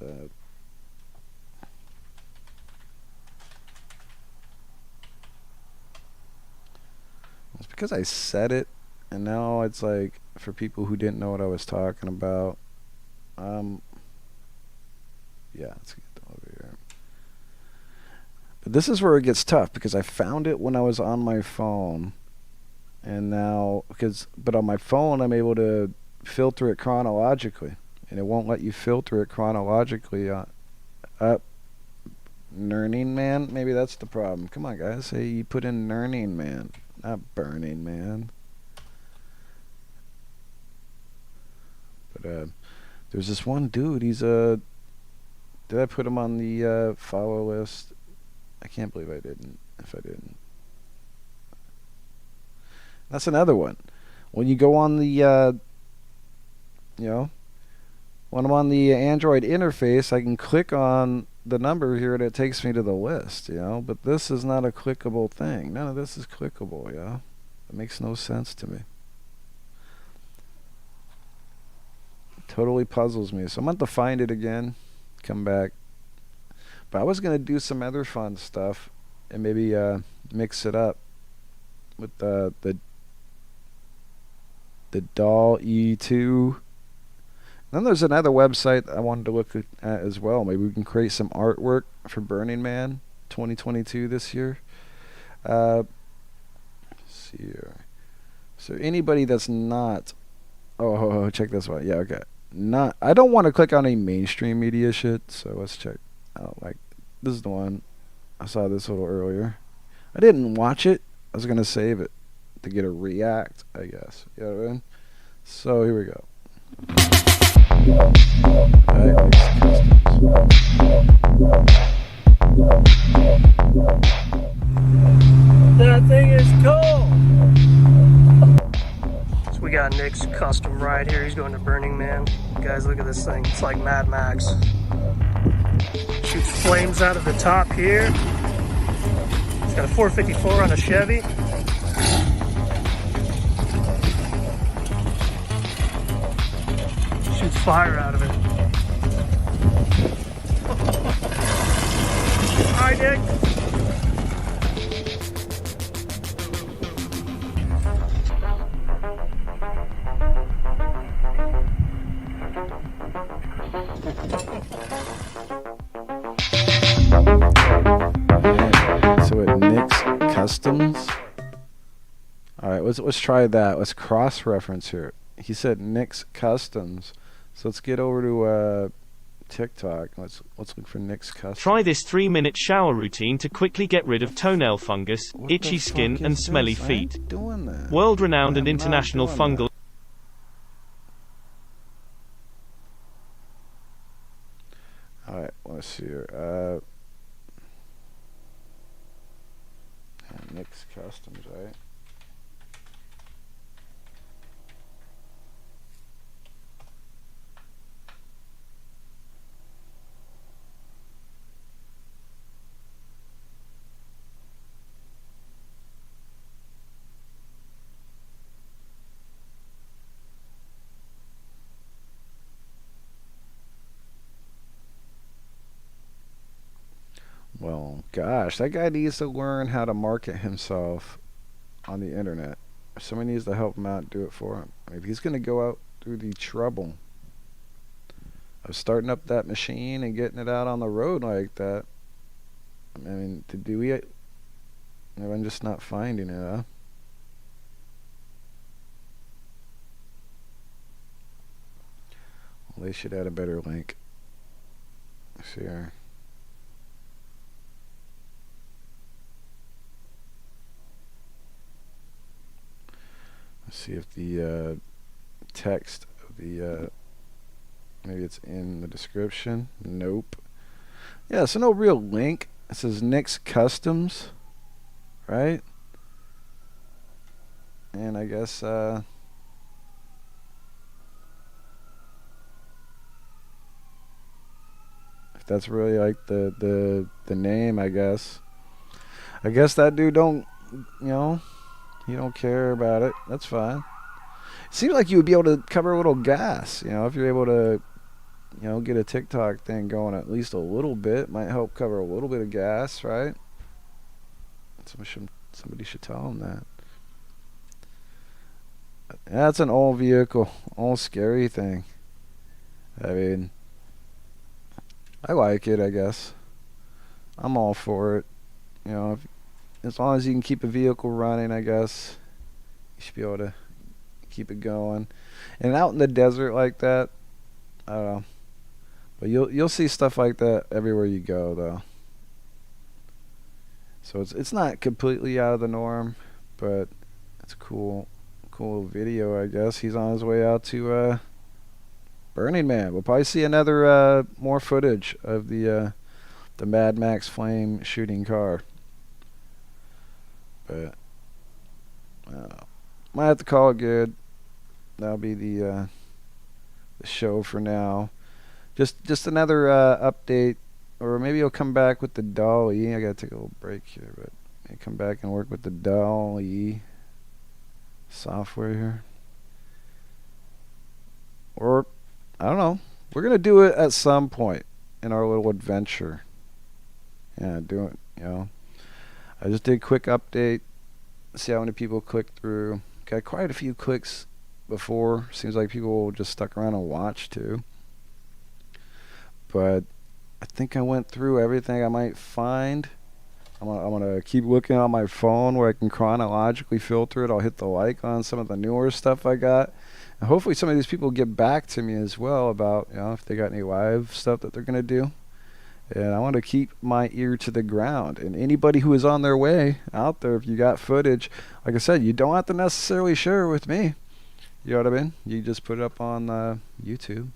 because I said it, and now it's like for people who didn't know what I was talking about. Let's get over here. But this is where it gets tough, because I found it when I was on my phone, and now but on my phone I'm able to filter it chronologically, and it won't let you filter it chronologically up. Nerning Man, maybe that's the problem. Come on, guys, say you put in Nerning Man, not Burning Man. But there's this one dude. He's did I put him on the follow list? I can't believe I didn't. If I didn't, that's another one. When you go on the you know, when I'm on the Android interface, I can click on the number here and it takes me to the list, you know. But this is not a clickable thing. None of this is clickable, you know. It makes no sense to me. Totally puzzles me. So I'm going to find it again, come back. But I was going to do some other fun stuff and maybe mix it up with the Doll E2. Then there's another website I wanted to look at as well. Maybe we can create some artwork for Burning Man 2022 this year. Let's see here. So anybody that's not... Oh, check this one. Yeah, okay. I don't want to click on any mainstream media shit, so let's check out. Like, this is the one. I saw this a little earlier. I didn't watch it. I was going to save it to get a react, I guess. You know what I mean? So here we go. Alright, that thing is cool. So we got Nick's custom ride here. He's going to Burning Man. Guys, look at this thing. It's like Mad Max. Shoots flames out of the top here. It's got a 454 on a Chevy. Shoots fire out of it. Hi, Nick. So it Nick's Customs. Alright, let's try that. Let's cross-reference here. He said Nick's Customs. So let's get over to TikTok. Let's look for Nick's Customs. Try this 3-minute shower routine to quickly get rid of toenail fungus, What itchy the skin, fuck and is smelly this? I feet. ain't doing that. World-renowned and I'm not international doing fungal. Alright, let's see here. Nick's Customs, right? Well, gosh, that guy needs to learn how to market himself on the internet. Somebody needs to help him out and do it for him. I mean, if he's going to go out through the trouble of starting up that machine and getting it out on the road like that, I mean, I'm just not finding it, huh? Well, they should add a better link. Let's see here. Let's see if the text of the maybe it's in the description. Nope. Yeah, so no real link. It says Nick's Customs, right? And I guess if that's really like the name, I guess that dude don't, you know, he don't care about it. That's fine. Seems like you would be able to cover a little gas, you know, if you're able to, you know, get a TikTok thing going at least a little bit. Might help cover a little bit of gas, right? Somebody should tell him that. That's an old vehicle, old scary thing. I mean, I like it, I guess. I'm all for it. You know, as long as you can keep a vehicle running, I guess you should be able to keep it going. And out in the desert like that, I don't know. But you'll see stuff like that everywhere you go, though. So it's not completely out of the norm, but it's cool video, I guess. He's on his way out to Burning Man. We'll probably see another more footage of the Mad Max flame shooting car. But might have to call it good. That'll be the the show for now. Just another update, or maybe I'll come back with the DALL-E. I gotta take a little break here, but I come back and work with the DALL-E software here. Or I don't know. We're gonna do it at some point in our little adventure. Yeah, do it. You know, I just did a quick update. See how many people clicked through. Got quite a few clicks before. Seems like people just stuck around and watched too. But I think I went through everything I might find. I'm gonna keep looking on my phone where I can chronologically filter it. I'll hit the like on some of the newer stuff I got. And hopefully some of these people get back to me as well about, you know, if they got any live stuff that they're going to do. And I want to keep my ear to the ground. And anybody who is on their way out there, if you got footage, like I said, you don't have to necessarily share it with me. You know what I mean? You just put it up on YouTube.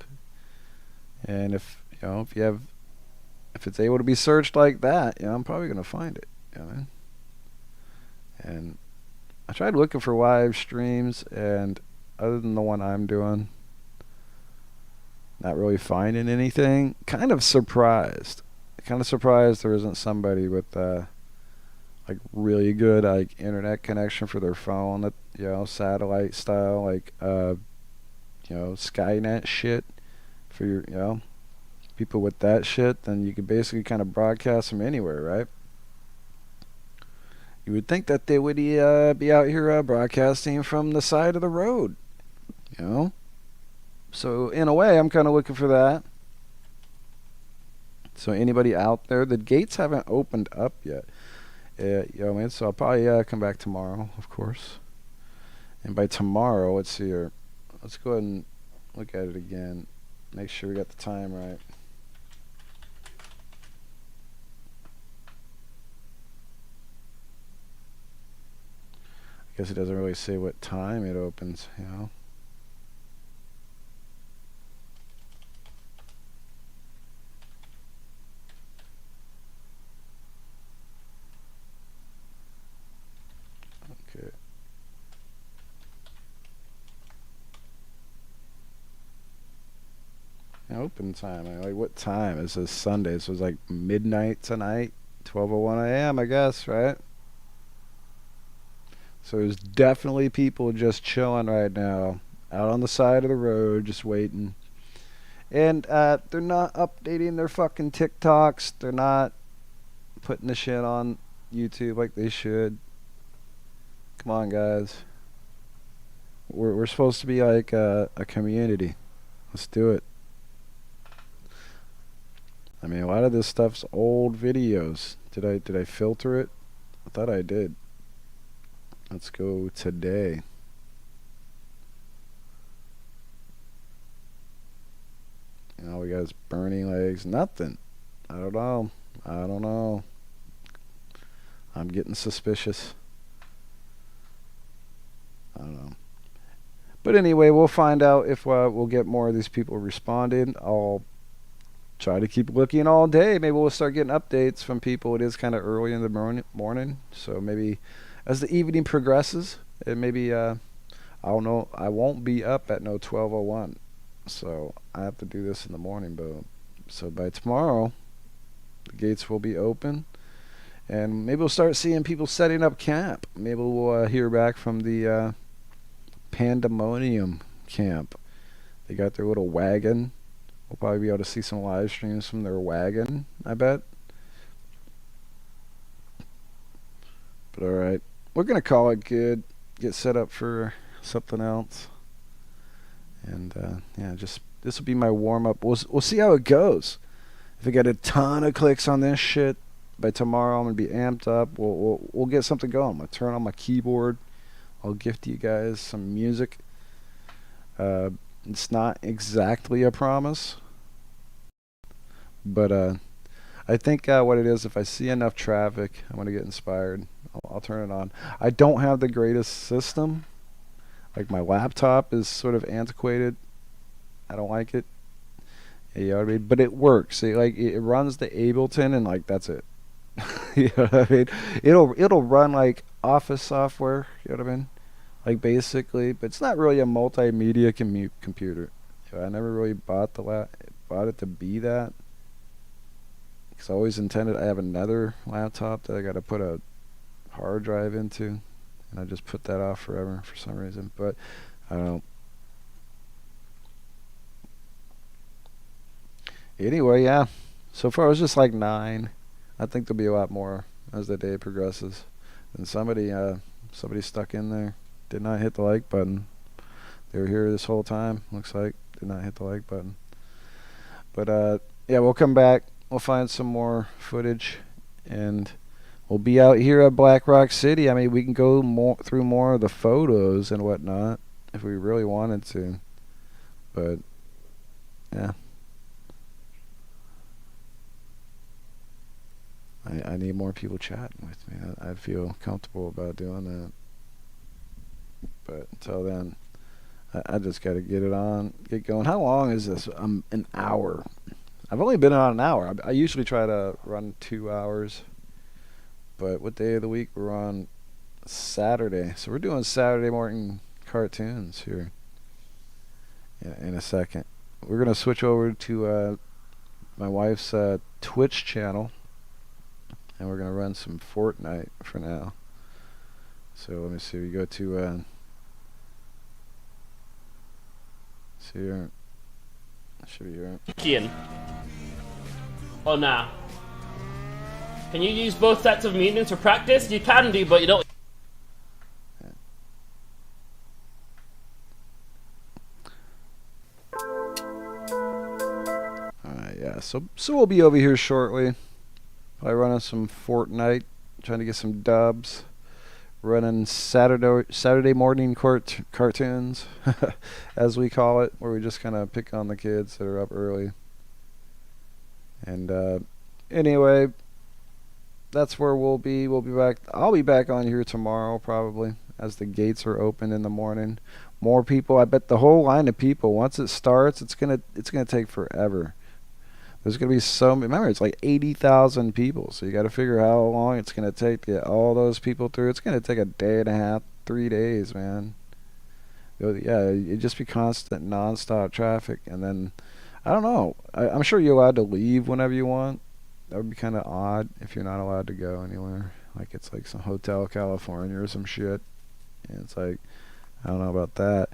And if it's able to be searched like that, you know, I'm probably going to find it. You know what I mean? And I tried looking for live streams, and other than the one I'm doing, not really finding anything. Kind of surprised there isn't somebody with like really good like internet connection for their phone, that, you know, satellite style, like you know, Skynet shit for your, you know, people with that shit. Then you could basically kind of broadcast from anywhere, right? You would think that they would be out here broadcasting from the side of the road, you know. So in a way, I'm kind of looking for that. So anybody out there, the gates haven't opened up yet. You know what I mean? So I'll probably come back tomorrow, of course. And by tomorrow, let's see here. Let's go ahead and look at it again. Make sure we got the time right. I guess it doesn't really say what time it opens, you know. Okay. Open time. Like, what time? It says Sunday, so it's like midnight tonight, 12:01 a.m. I guess, right? So there's definitely people just chilling right now, out on the side of the road, just waiting. And they're not updating their fucking TikToks. They're not putting the shit on YouTube like they should. Come on, guys. We're supposed to be like a community. Let's do it. I mean, a lot of this stuff's old videos. Did I filter it? I thought I did. Let's go today. You know, we got his burning legs. Nothing. I don't know. I'm getting suspicious. I don't know. But anyway, we'll find out if we'll get more of these people responding. I'll try to keep looking all day. Maybe we'll start getting updates from people. It is kind of early in the morning, so maybe as the evening progresses, and maybe I don't know. I won't be up at no 12:01, so I have to do this in the morning. But so by tomorrow, the gates will be open, and maybe we'll start seeing people setting up camp. Maybe we'll hear back from the Pandemonium camp. They got their little wagon. We'll probably be able to see some live streams from their wagon, I bet. But alright. We're going to call it good. Get set up for something else. And, yeah, just this will be my warm-up. We'll see how it goes. If I get a ton of clicks on this shit, by tomorrow I'm going to be amped up. We'll get something going. I'm going to turn on my keyboard. I'll gift you guys some music. It's not exactly a promise, but I think what it is, if I see enough traffic, I'm going to get inspired. I'll turn it on. I don't have the greatest system. Like, my laptop is sort of antiquated. I don't like it. You know what I mean? But it works. It runs the Ableton, and like that's it. You know what I mean? It'll run like Office software. You know what I mean? Like, basically, but it's not really a multimedia computer. I never really bought it to be that. Because I always intended I have another laptop that I got to put a hard drive into, and I just put that off forever for some reason. But I don't know. Anyway, yeah. So far, it was just like 9. I think there'll be a lot more as the day progresses. And somebody stuck in there, did not hit the like button. They were here this whole time. Looks like did not hit the like button. But yeah, we'll come back. We'll find some more footage, and we'll be out here at Black Rock City. I mean, we can go through more of the photos and whatnot if we really wanted to. But yeah. I need more people chatting with me. I feel comfortable about doing that. But until then, I just got to get going. How long is this? An hour. I've only been on an hour. I usually try to run 2 hours. But what day of the week? We're on Saturday. So we're doing Saturday morning cartoons here in a second. We're going to switch over to my wife's Twitch channel. And we're going to run some Fortnite for now. So let me see. We go to... see here. Should be here. Ian. Oh, nah. Can you use both sets of mediums for practice? You can do, but you don't... Alright, yeah. So we'll be over here shortly. Probably running some Fortnite, trying to get some dubs. Running Saturday morning cartoons, as we call it, where we just kind of pick on the kids that are up early. And anyway, that's where we'll be. We'll be back. I'll be back on here tomorrow probably, as the gates are open in the morning. More people. I bet the whole line of people. Once it starts, it's gonna take forever. There's going to be so many. Remember, it's like 80,000 people. So you got to figure how long it's going to take to get all those people through. It's going to take a day and a half, 3 days, man. Yeah, it'd just be constant, non-stop traffic. And then, I don't know. I'm sure you're allowed to leave whenever you want. That would be kind of odd if you're not allowed to go anywhere. Like it's like some Hotel California or some shit. And it's like, I don't know about that.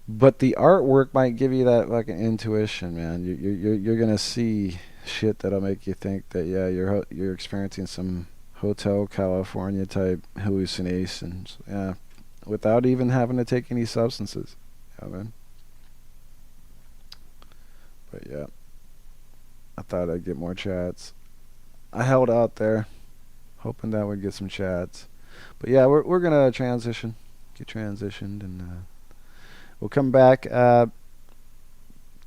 But the artwork might give you that like an intuition, man. You're gonna see shit that'll make you think that yeah, you're experiencing some Hotel California type hallucinations, yeah, without even having to take any substances. You know what I mean? But yeah, I thought I'd get more chats. I held out there, hoping that we'd get some chats. But yeah, we're gonna get transitioned, and we'll come back,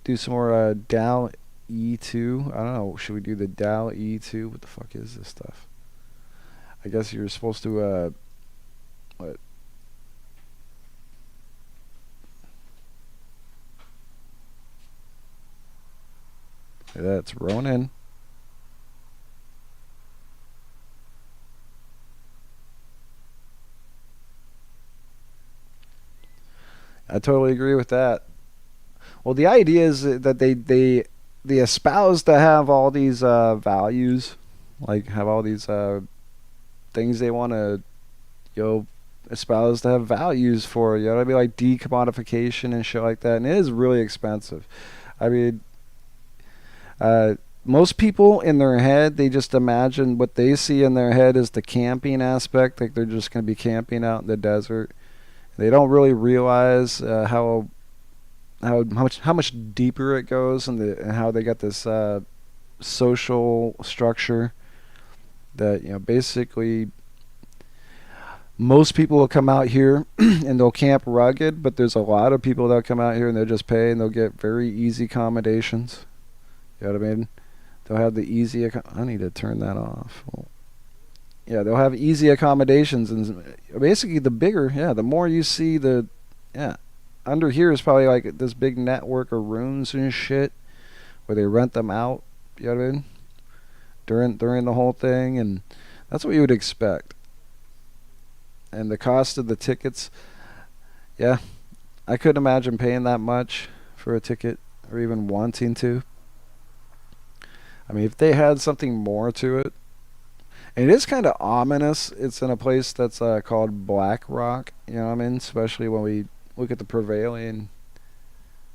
do some more DAL E2. I don't know, should we do the DAL E2? What the fuck is this stuff? I guess you're supposed to, what? That's Ronin. I totally agree with that. Well, the idea is that they espouse to have all these values, like have all these things they want to, espouse to have values for. You know what I mean? Like decommodification and shit like that. And it is really expensive. I mean, most people in their head, they just imagine what they see in their head is the camping aspect. Like they're just going to be camping out in the desert. They don't really realize how much deeper it goes, and how they got this social structure that basically most people will come out here and they'll camp rugged, but there's a lot of people that come out here and they'll just pay and they'll get very easy accommodations. You know what I mean? They'll have the easy. I need to turn that off. Well, yeah, they'll have easy accommodations, and basically the more you see under here is probably like this big network of rooms and shit where they rent them out, you know what I mean? During the whole thing, and that's what you would expect. And the cost of the tickets, Yeah, I couldn't imagine paying that much for a ticket or even wanting to. I mean, if they had something more to it, and it is kind of ominous. It's in a place that's called Black Rock. You know what I mean? Especially when we look at the prevailing,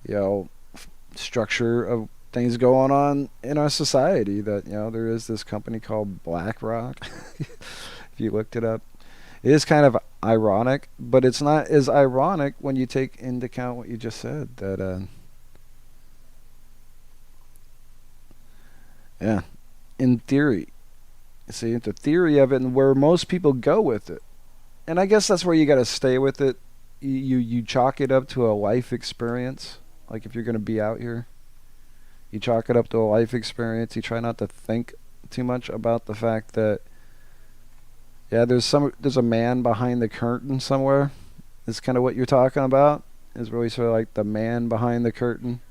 you know, structure of things going on in our society. That there is this company called Black Rock. If you looked it up, it is kind of ironic, but it's not as ironic when you take into account what you just said. That yeah, in theory. See, the theory of it and where most people go with it. And I guess that's where you got to stay with it. You chalk it up to a life experience. Like if you're going to be out here, you chalk it up to a life experience. You try not to think too much about the fact that there's a man behind the curtain somewhere. Is kind of what you're talking about. Is really sort of like the man behind the curtain.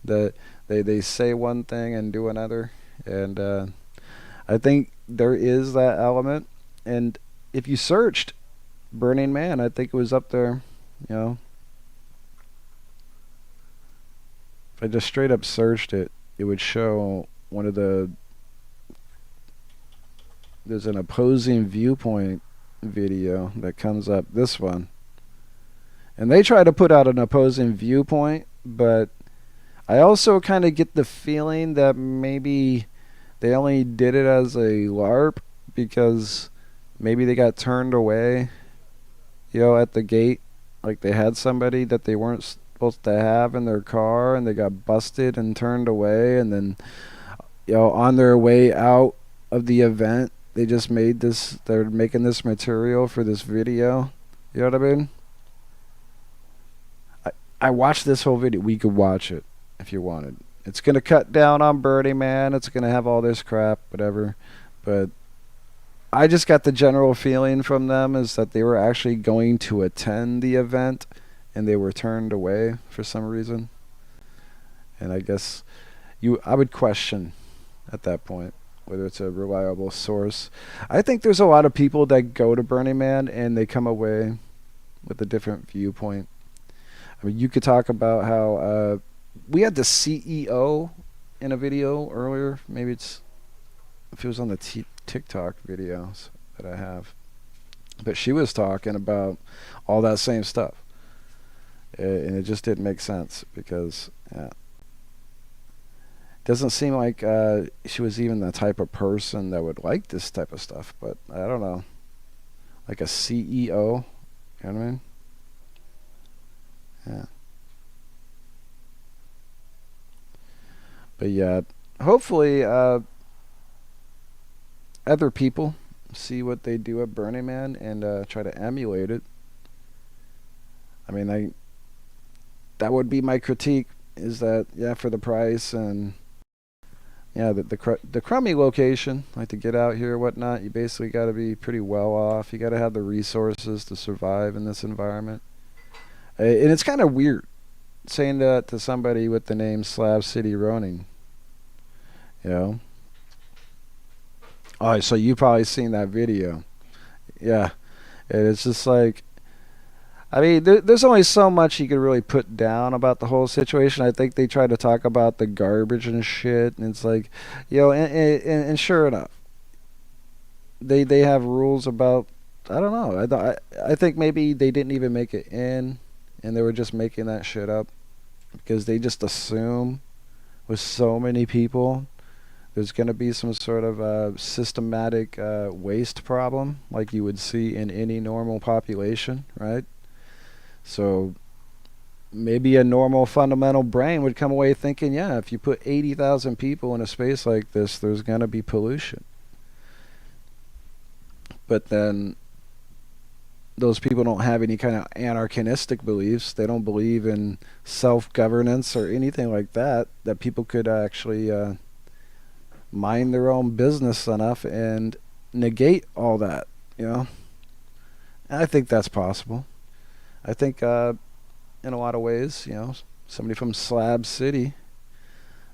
That they say one thing and do another. And I think there is that element, and if you searched Burning Man, I think it was up there, If I just straight up searched it, it would show there's an opposing viewpoint video that comes up, this one. And they try to put out an opposing viewpoint, but I also kind of get the feeling that maybe they only did it as a LARP because maybe they got turned away, at the gate. Like they had somebody that they weren't supposed to have in their car and they got busted and turned away. And then, on their way out of the event, they just they're making this material for this video. You know what I mean? I watched this whole video. We could watch it if you wanted. It's going to cut down on Burning Man. It's going to have all this crap, whatever. But I just got the general feeling from them is that they were actually going to attend the event and they were turned away for some reason. And I guess I would question at that point whether it's a reliable source. I think there's a lot of people that go to Burning Man and they come away with a different viewpoint. I mean, you could talk about how we had the CEO in a video earlier. Maybe if it was on the TikTok videos that I have. But she was talking about all that same stuff. And it just didn't make sense because it doesn't seem like she was even the type of person that would like this type of stuff. But I don't know. Like a CEO. You know what I mean? Yeah. But yeah, hopefully other people see what they do at Burning Man and try to emulate it. I mean, that would be my critique, is that, for the price and, the crummy location, like to get out here or whatnot, you basically got to be pretty well off. You got to have the resources to survive in this environment. And it's kind of weird saying that to somebody with the name Slab City Ronin. Oh, so you probably seen that video. Yeah. And it's just like, I mean, there's only so much you could really put down about the whole situation. I think they try to talk about the garbage and shit, and it's like, and sure enough, they have rules about, I don't know. I think maybe they didn't even make it in, and they were just making that shit up because they just assume with so many people there's going to be some sort of systematic waste problem like you would see in any normal population, right? So maybe a normal fundamental brain would come away thinking, if you put 80,000 people in a space like this, there's going to be pollution. But then those people don't have any kind of anarchistic beliefs. They don't believe in self-governance or anything like that people could actually mind their own business enough and negate all that, And I think that's possible. I think in a lot of ways, somebody from Slab City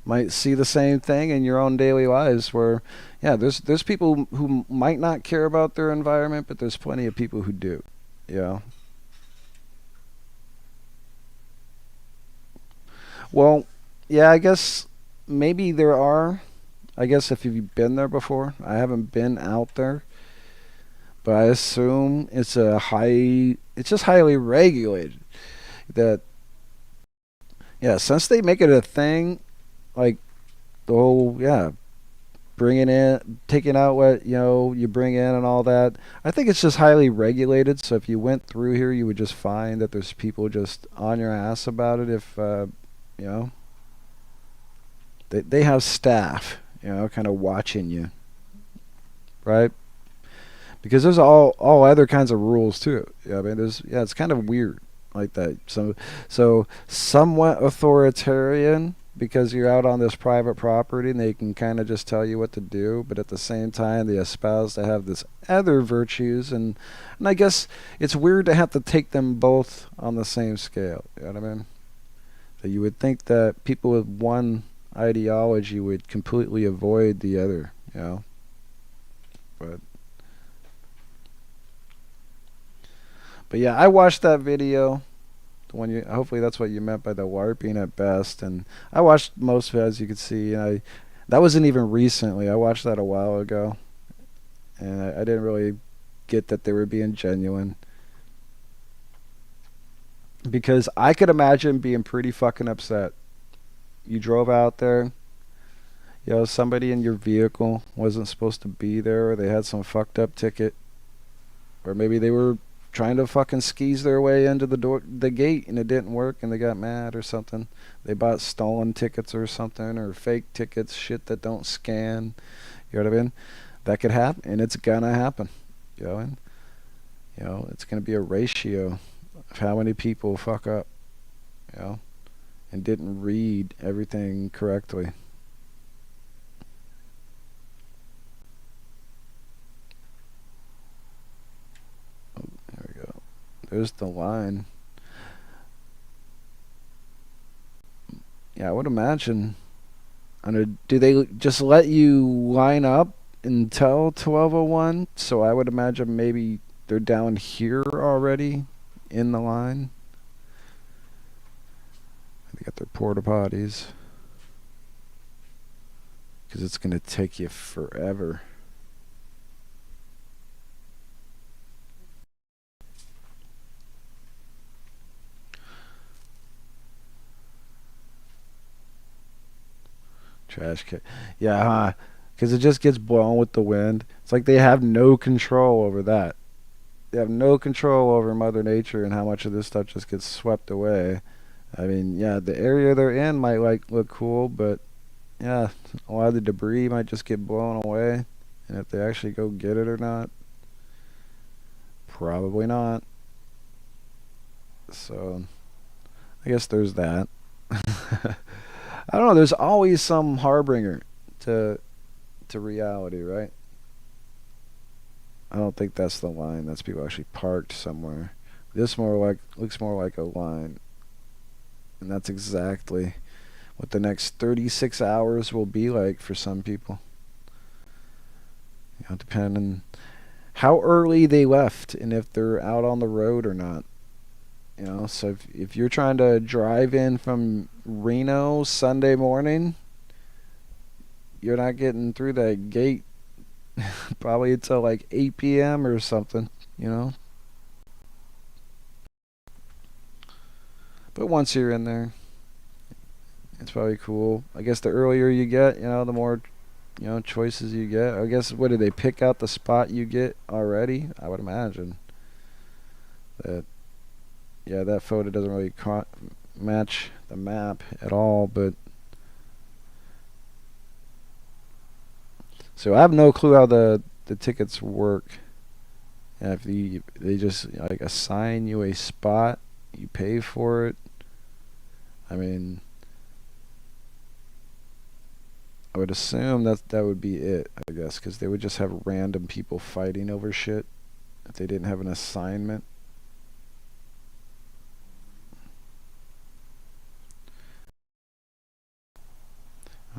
might see the same thing in your own daily lives where, there's people who might not care about their environment, but there's plenty of people who do, Well, yeah, I guess maybe there are. I guess if you've been there before, I haven't been out there, but I assume it's just highly regulated. That, yeah, since they make it a thing, like the whole, yeah, bringing in, taking out what you bring in and all that. I think it's just highly regulated. So if you went through here, you would just find that there's people just on your ass about it. If you know, they have staff, kind of watching you, right? Because there's all other kinds of rules too. Yeah, I mean, it's kind of weird like that. So somewhat authoritarian because you're out on this private property and they can kind of just tell you what to do, but at the same time they espouse to have this other virtues, and I guess it's weird to have to take them both on the same scale. You know what I mean? That you would think that people with one ideology would completely avoid the other, but yeah, I watched that video. The one hopefully that's what you meant by the LARPing at best. And I watched most of it, as you could see. And that wasn't even recently. I watched that a while ago, and I didn't really get that they were being genuine. Because I could imagine being pretty fucking upset. You drove out there, somebody in your vehicle wasn't supposed to be there, or they had some fucked up ticket, or maybe they were trying to fucking skis their way into the gate and it didn't work and they got mad or something. They bought stolen tickets or something, or fake tickets, shit that don't scan. You know what I mean? That could happen, and it's gonna happen. And it's gonna be a ratio of how many people fuck up, and didn't read everything correctly. There's the line. Yeah, I would imagine. Do they just let you line up until 12:01? So I would imagine maybe they're down here already in the line. They got their porta potties. Because it's going to take you forever. Trash can. Yeah, huh? Because it just gets blown with the wind. It's like they have no control over that. They have no control over Mother Nature and how much of this stuff just gets swept away. I mean, yeah, the area they're in might look cool, but yeah, a lot of the debris might just get blown away. And if they actually go get it or not, probably not. So, I guess there's that. I don't know. There's always some harbinger to reality, right? I don't think that's the line. That's people actually parked somewhere. This looks more like a line, and that's exactly what the next 36 hours will be like for some people. Depending how early they left and if they're out on the road or not. So if you're trying to drive in from Reno Sunday morning, you're not getting through that gate probably until like 8 p.m. or something, But once you're in there, it's probably cool. I guess the earlier you get, the more, choices you get. I guess, what do they pick out the spot you get already? I would imagine that. Yeah, that photo doesn't really match the map at all, but so I have no clue how the tickets work. And if they just assign you a spot, you pay for it. I mean, I would assume that would be it, I guess, because they would just have random people fighting over shit if they didn't have an assignment.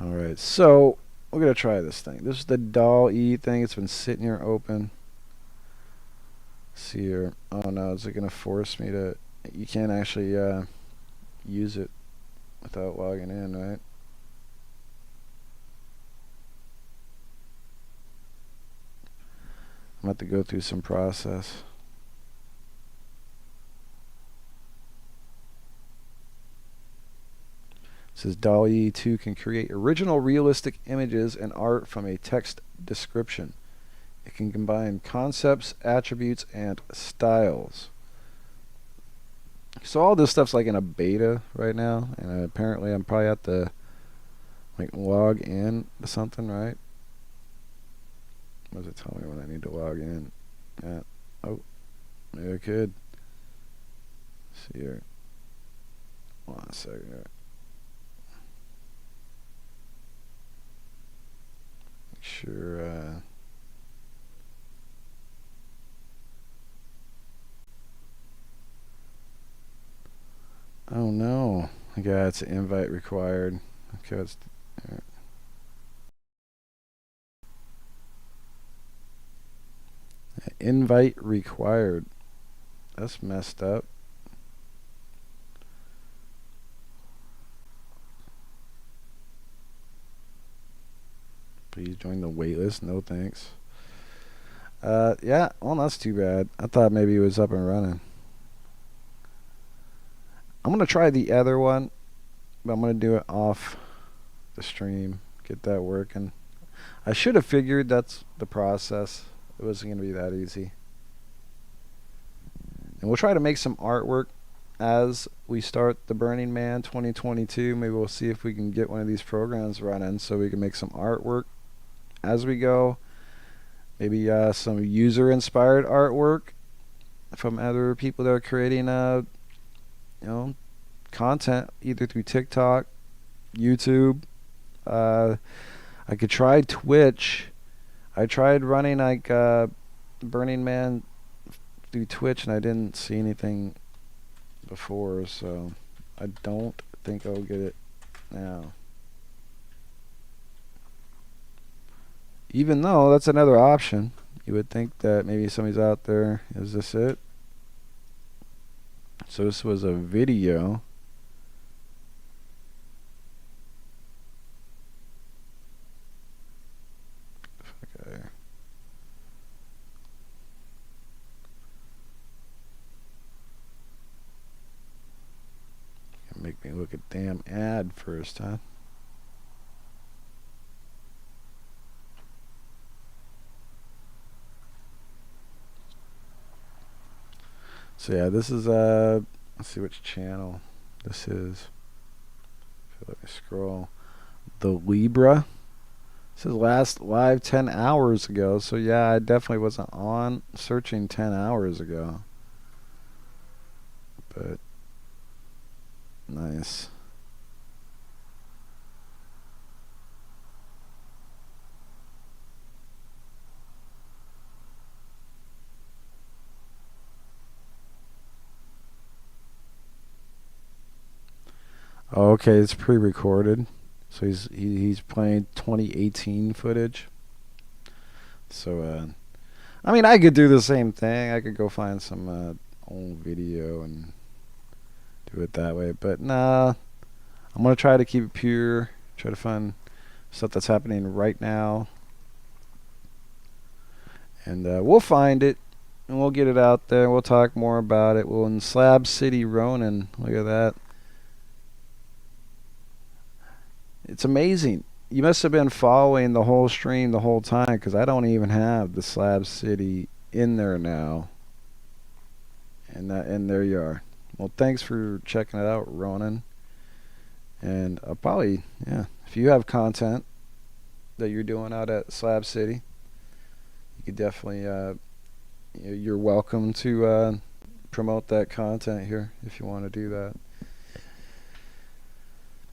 Alright, so we're going to try this thing. This is the DALL-E thing. It's been sitting here open. Let's see here. Oh no, is it going to force me to... You can't actually use it. without logging in, right? I'm going to have to go through some process. It says DALL-E 2 can create original realistic images and art from a text description. It can combine concepts, attributes, and styles. So all this stuff's like in a beta right now, and apparently I'm probably at the like log in to something, right? What does it tell me when I need to log in? Yeah. Oh, maybe I could. Let's see here. Hold on a second here. Make sure. Oh no. Okay, it's an invite required. Okay, let's. Invite required. That's messed up. Please join the waitlist. No thanks. Yeah, well, that's too bad. I thought maybe it was up and running. I'm going to try the other one, but I'm going to do it off the stream. Get that working. I should have figured that's the process. It wasn't going to be that easy. And we'll try to make some artwork as we start the Burning Man 2022. Maybe we'll see if we can get one of these programs running so we can make some artwork as we go. Maybe some user-inspired artwork from other people that are creating content either through TikTok, YouTube. I could try Twitch. I tried running like Burning Man through Twitch and I didn't see anything before, so I don't think I'll get it now. Even though that's another option. You would think that maybe somebody's out there. Is this it? So this was a video. Okay. Make me look at damn ad first, huh? So yeah, this is let's see which channel this is. Let me scroll. The Libra. This is last live 10 hours ago. So yeah, I definitely wasn't on searching 10 hours ago. But nice. Okay, it's pre-recorded, so he's playing 2018 footage. So I mean, I could do the same thing. I could go find some old video and do it that way. But nah, I'm gonna try to keep it pure. Try to find stuff that's happening right now, and we'll find it and we'll get it out there. We'll talk more about it. We'll in Slab City Ronin. Look at that. It's amazing. You must have been following the whole stream the whole time, because I don't even have the Slab City in there now. And there you are. Well, thanks for checking it out, Ronan. And I'll probably, yeah, if you have content that you're doing out at Slab City, you could definitely, you're welcome to promote that content here if you want to do that.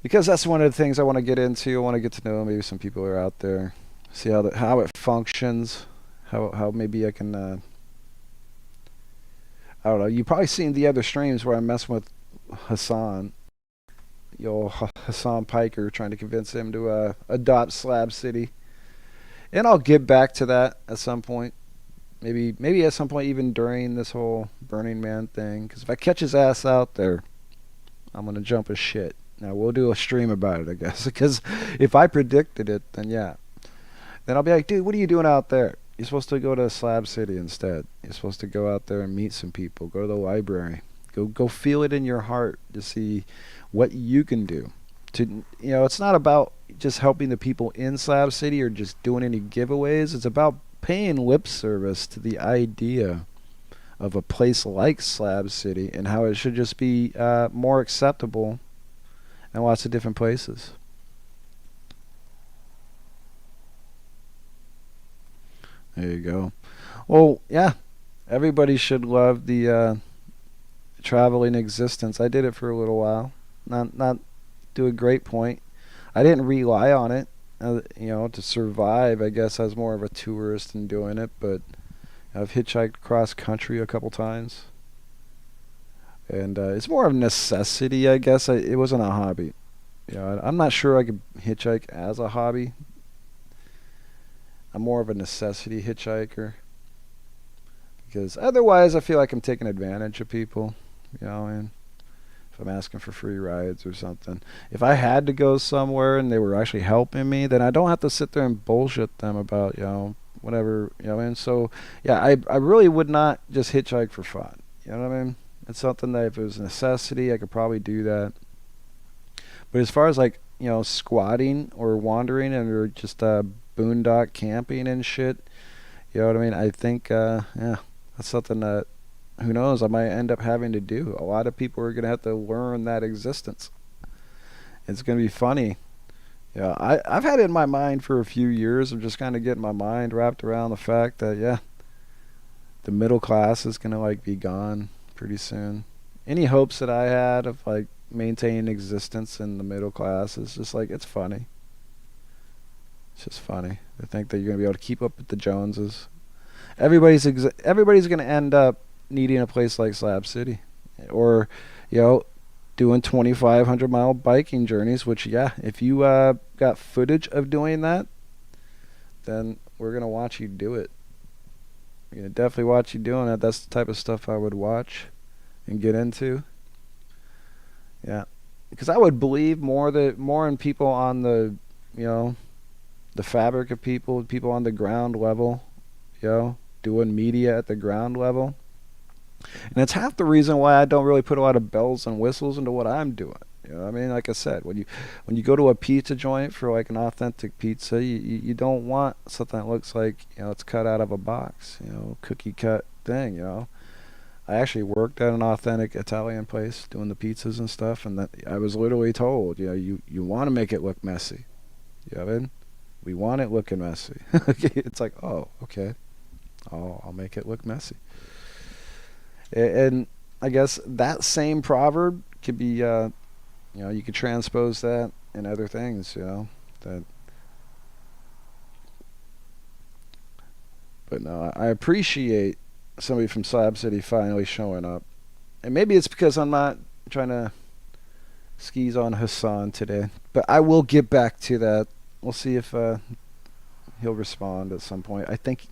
Because that's one of the things I want to get into. I want to get to know maybe some people who are out there, see how it functions, how maybe I can. I don't know. You've probably seen the other streams where I'm messing with Hassan, Hassan Piker, trying to convince him to adopt Slab City, and I'll get back to that at some point. Maybe at some point even during this whole Burning Man thing. Because if I catch his ass out there, I'm gonna jump his shit. Now we'll do a stream about it, I guess, because if I predicted it, then yeah. Then I'll be like, dude, what are you doing out there? You're supposed to go to Slab City instead. You're supposed to go out there and meet some people. Go to the library. Go feel it in your heart to see what you can do. It's not about just helping the people in Slab City or just doing any giveaways. It's about paying lip service to the idea of a place like Slab City and how it should just be more acceptable in lots of different places. There you go. Well, yeah, everybody should love the traveling existence. I did it for a little while. Not to a great point. I didn't rely on it, to survive. I guess I was more of a tourist in doing it, but I've hitchhiked cross country a couple times, and it's more of a necessity, I guess. It wasn't a hobby. I'm not sure I could hitchhike as a hobby. I'm more of a necessity hitchhiker, because otherwise I feel like I'm taking advantage of people, and if I'm asking for free rides or something. If I had to go somewhere and they were actually helping me, then I don't have to sit there and bullshit them about, whatever, and so, yeah, I really would not just hitchhike for fun, you know what I mean? It's something that if it was a necessity, I could probably do that. But as far as like, squatting or wandering or just boondock camping and shit, you know what I mean? I think, yeah, that's something that, who knows, I might end up having to do. A lot of people are going to have to learn that existence. It's going to be funny. Yeah, I've had it in my mind for a few years. I'm just kind of getting my mind wrapped around the fact that, yeah, the middle class is going to, like, be gone pretty soon. Any hopes that I had of, like, maintaining existence in the middle class is just, like, it's funny. It's just funny to think that you're going to be able to keep up with the Joneses. Everybody's going to end up needing a place like Slab City, or doing 2,500-mile biking journeys, which, yeah, if you got footage of doing that, then we're going to watch you do it. We're going to definitely watch you doing it. That's the type of stuff I would watch and get into. Yeah, because I would believe more in people on the, the fabric of people on the ground level, doing media at the ground level. And it's half the reason why I don't really put a lot of bells and whistles into what I'm doing. You know what I mean? Like I said, when you go to a pizza joint for like an authentic pizza, you don't want something that looks like, it's cut out of a box, cookie cut thing, I actually worked at an authentic Italian place doing the pizzas and stuff, and that I was literally told, you want to make it look messy. You know what I mean? We want it looking messy. It's like, oh, okay. I'll make it look messy. And I guess that same proverb could be, you could transpose that in other things, that. But no, I appreciate somebody from Slab City finally showing up. And maybe it's because I'm not trying to skis on Hassan today. But I will get back to that. We'll see if he'll respond at some point. I think...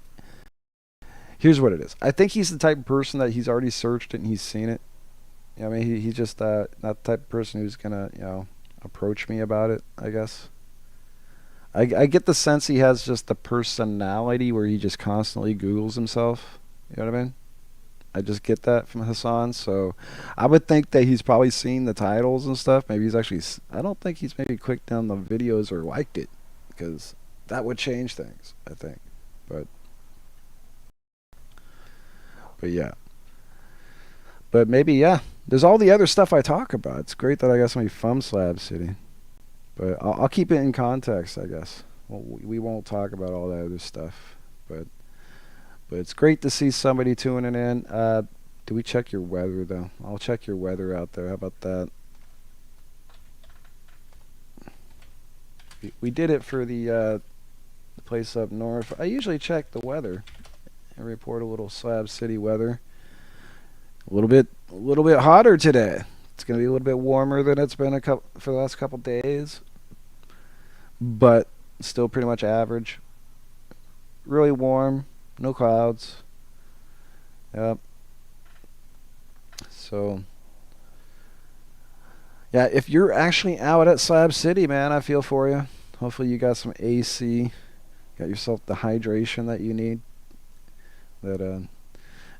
Here's what it is. I think he's the type of person that he's already searched it and he's seen it. I mean, he's just not the type of person who's going to, approach me about it, I guess. I get the sense he has just the personality where he just constantly Googles himself. You know what I mean? I just get that from Hassan. So I would think that he's probably seen the titles and stuff. Maybe he's actually... I don't think he's maybe clicked on the videos or liked it, because that would change things, I think. But yeah. But maybe, yeah. There's all the other stuff I talk about. It's great that I got somebody from Slab City. But I'll keep it in context, I guess. Well, we won't talk about all that other stuff. But it's great to see somebody tuning in. Do we check your weather, though? I'll check your weather out there. How about that? We did it for the place up north. I usually check the weather and report a little Slab City weather. A little bit hotter today. It's going to be a little bit warmer than it's been for the last couple days, but still pretty much average. Really warm, no clouds. Yep. So Yeah, if you're actually out at Slab City, man, I feel for you. Hopefully you got some AC, got yourself the hydration that you need. That and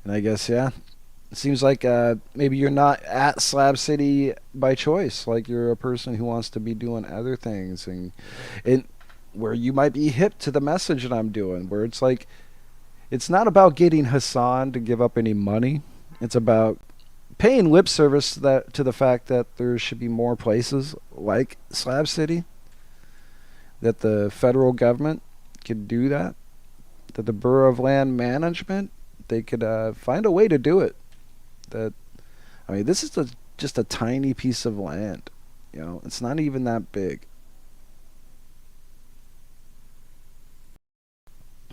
I guess yeah, it seems like maybe you're not at Slab City by choice. Like you're a person who wants to be doing other things, and where you might be hip to the message that I'm doing, where it's like it's not about getting Hassan to give up any money. It's about paying lip service to the fact that there should be more places like Slab City, that the federal government could do that, that the Bureau of Land Management, they could find a way to do it. That, I mean, this is just a tiny piece of land. You know, it's not even that big.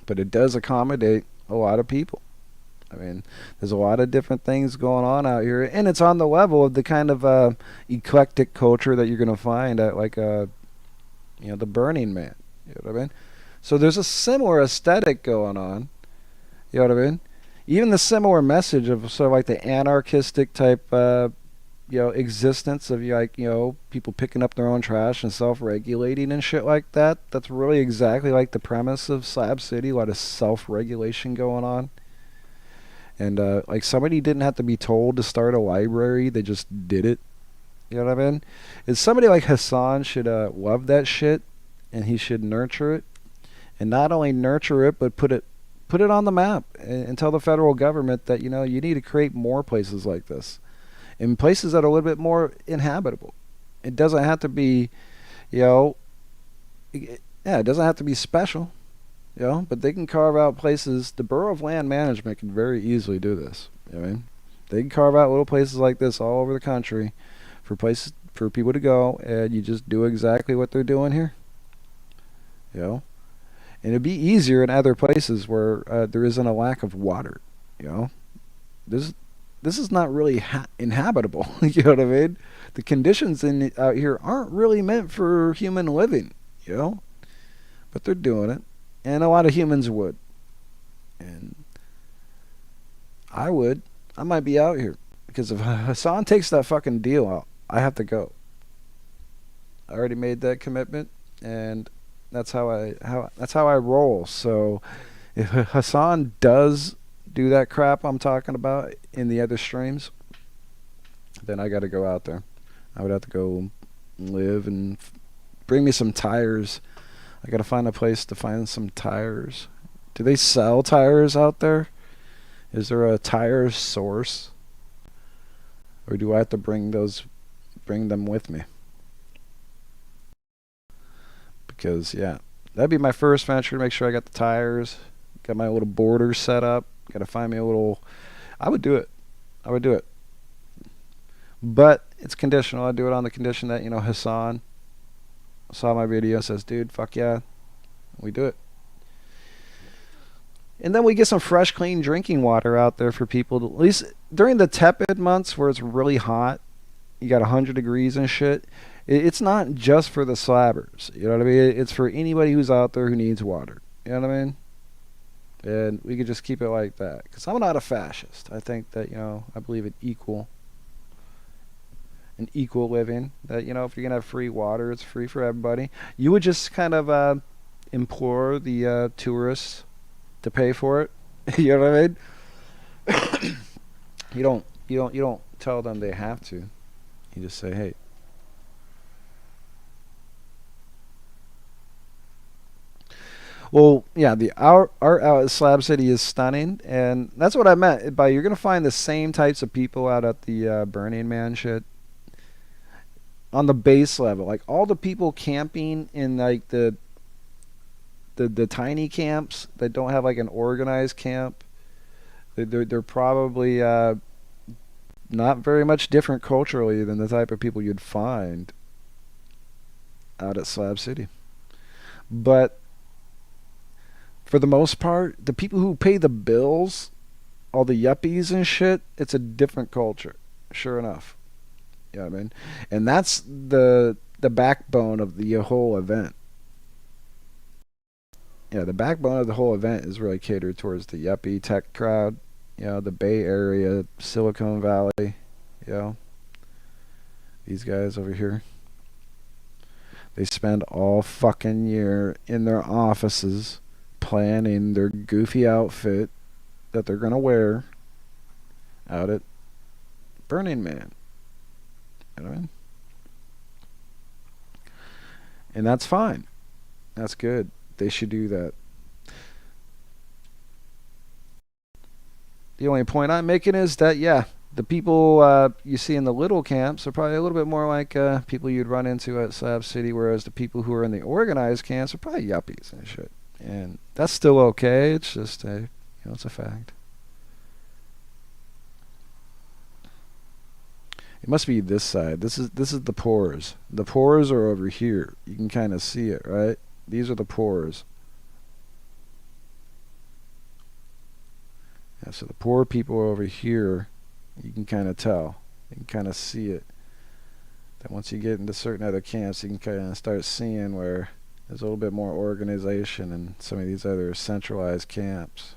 But it does accommodate a lot of people. I mean, there's a lot of different things going on out here, and it's on the level of the kind of eclectic culture that you're going to find at like the Burning Man. You know what I mean? So there's a similar aesthetic going on. You know what I mean? Even the similar message of sort of like the anarchistic type, existence of people picking up their own trash and self-regulating and shit like that. That's really exactly like the premise of Slab City. A lot of self-regulation going on. And like somebody didn't have to be told to start a library; they just did it. You know what I mean? And somebody like Hassan should love that shit, and he should nurture it, and not only nurture it, but put it on the map and tell the federal government that you need to create more places like this, in places that are a little bit more inhabitable. It doesn't have to be, it doesn't have to be special. But they can carve out places. The Bureau of Land Management can very easily do this. You know what I mean? They can carve out little places like this all over the country for places for people to go, and you just do exactly what they're doing here. And it'd be easier in other places where there isn't a lack of water. This is not really inhabitable. You know what I mean? The conditions out here aren't really meant for human living. But they're doing it. And a lot of humans would. And I would. I might be out here. Because if Hassan takes that fucking deal out, I have to go. I already made that commitment. And that's how I roll. So if Hassan does do that crap I'm talking about in the other streams, then I got to go out there. I would have to go live and bring me some tires. I gotta find a place to find some tires. Do they sell tires out there? Is there a tire source? Or do I have to bring them with me? Because, yeah, that'd be my first venture to make sure I got the tires. Got my little border set up. Gotta find me a little... I would do it. But it's conditional. I'd do it on the condition that, Hassan saw my video, says, dude, fuck yeah, we do it. And then we get some fresh, clean drinking water out there for people, at least during the tepid months where it's really hot, you got 100 degrees and shit. It's not just for the slabbers, you know what I mean? It's for anybody who's out there who needs water, you know what I mean? And we could just keep it like that, because I'm not a fascist. I think that, I believe in equal living, that if you're gonna have free water, it's free for everybody. You would just kind of implore the tourists to pay for it. You know what I mean? you don't tell them they have to. You just say, hey, well, yeah, the art out at Slab City is stunning, and that's what I meant by you're gonna find the same types of people out at the Burning Man shit. On the base level, like all the people camping in like the tiny camps that don't have like an organized camp, they're probably not very much different culturally than the type of people you'd find out at Slab City. But for the most part, the people who pay the bills, all the yuppies and shit, it's a different culture, sure enough. You know what I mean? And that's the backbone of the whole event. Yeah, the backbone of the whole event is really catered towards the yuppie tech crowd. The Bay Area, Silicon Valley. These guys over here. They spend all fucking year in their offices planning their goofy outfit that they're gonna wear out at Burning Man. You know what I mean? And that's fine. That's good. They should do that. The only point I'm making is that, yeah, the people you see in the little camps are probably a little bit more like people you'd run into at Slab City, whereas the people who are in the organized camps are probably yuppies and shit. And that's still okay. It's just it's a fact. It must be this side. This is the pores. The pores are over here. You can kind of see it, right? These are the pores. Yeah, so the poor people are over here. You can kind of tell. You can kind of see it. Then once you get into certain other camps, you can kind of start seeing where there's a little bit more organization in some of these other centralized camps.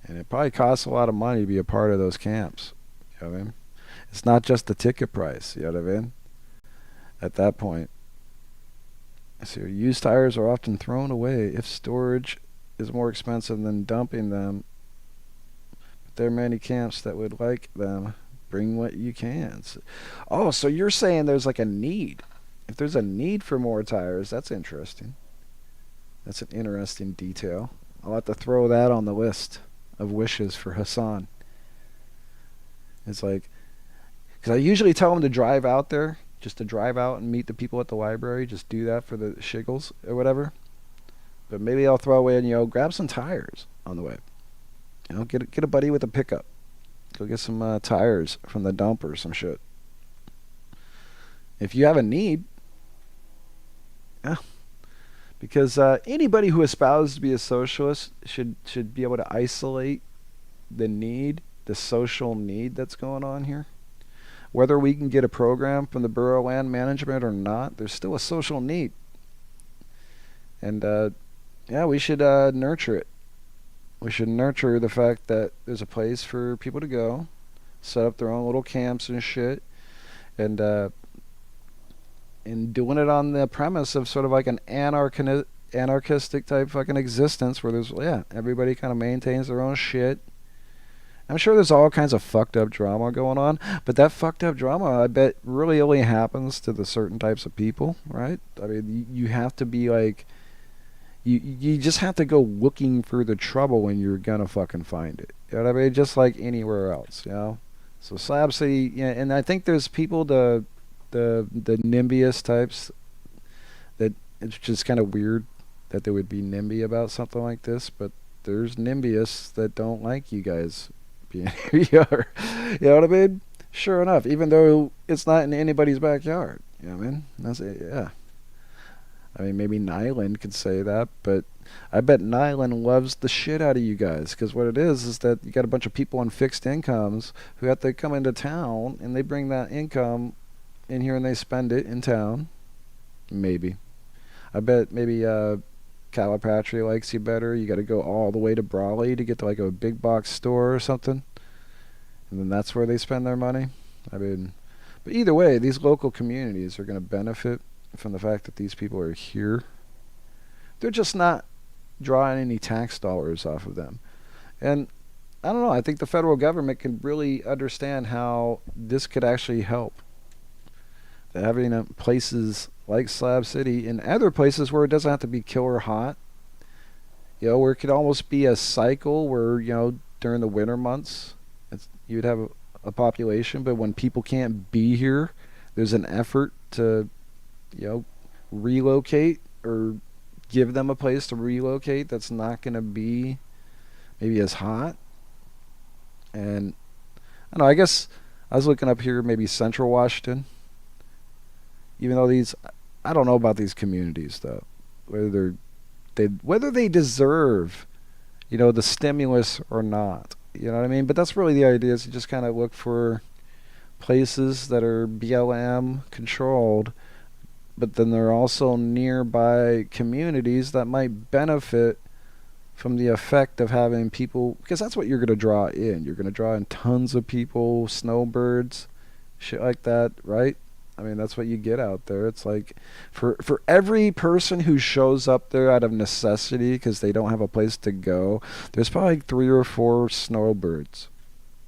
And it probably costs a lot of money to be a part of those camps. You know what I mean? It's not just the ticket price. You know what I mean? At that point. So used tires are often thrown away if storage is more expensive than dumping them. But there are many camps that would like them. Bring what you can. Oh, so you're saying there's like a need. If there's a need for more tires, that's interesting. That's an interesting detail. I'll have to throw that on the list of wishes for Hassan. It's like, because I usually tell him to drive out there, just to drive out and meet the people at the library, just do that for the shiggles or whatever. But maybe I'll throw in, grab some tires on the way. Get a buddy with a pickup. Go get some tires from the dump or some shit. If you have a need, yeah. Because anybody who espouses to be a socialist should be able to isolate the social need that's going on here. Whether we can get a program from the Bureau of Land Management or not, there's still a social need. And we should nurture it. We should nurture the fact that there's a place for people to go, set up their own little camps and shit, and doing it on the premise of sort of like an anarchistic type fucking existence where there's, everybody kind of maintains their own shit. I'm sure there's all kinds of fucked up drama going on, but that fucked up drama, I bet, really only happens to the certain types of people, right? I mean, you have to be like, you just have to go looking for the trouble when you're gonna fucking find it. You know what I mean? Just like anywhere else, So Slab City, and I think there's people, the NIMBYist types, that it's just kind of weird that they would be NIMBY about something like this, but there's NIMBYists that don't like you guys being here. You know what I mean? Sure enough, even though it's not in anybody's backyard. You know what I mean? That's it, yeah. I mean, maybe Nyland could say that, but I bet Nyland loves the shit out of you guys, because what it is that you got a bunch of people on fixed incomes who have to come into town, and they bring that income in here and they spend it in town. Maybe. I bet maybe Calipatri likes you better. You got to go all the way to Brawley to get to like a big box store or something, and then that's where they spend their money. I mean, but either way, these local communities are going to benefit from the fact that these people are here. They're just not drawing any tax dollars off of them. And I don't know, I think the federal government can really understand how this could actually help. Having places like Slab City and other places where it doesn't have to be killer hot, where it could almost be a cycle where, during the winter months, you'd have a population, but when people can't be here, there's an effort to relocate or give them a place to relocate that's not going to be maybe as hot. And I don't know, I guess I was looking up here, maybe Central Washington, even though I don't know about these communities though, whether they deserve the stimulus or not, you know what I mean? But that's really the idea, is to just kind of look for places that are BLM controlled, but then there are also nearby communities that might benefit from the effect of having people, because that's what you're going to draw in. You're going to draw in tons of people, snowbirds, shit like that, right? I mean, that's what you get out there. It's like for every person who shows up there out of necessity because they don't have a place to go, there's probably like 3 or 4 snowbirds,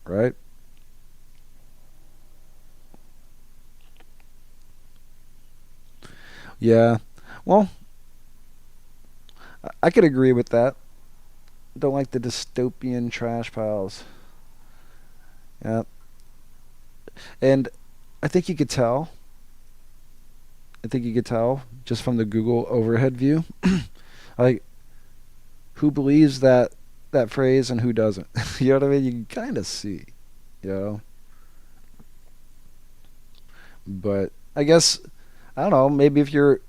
right? Yeah. Well, I could agree with that. Don't like the dystopian trash piles. Yeah. And I think you could tell. I think you could tell just from the Google overhead view, like who believes that phrase and who doesn't. You know what I mean? You can kind of see, you know. But I guess I don't know. Maybe if you're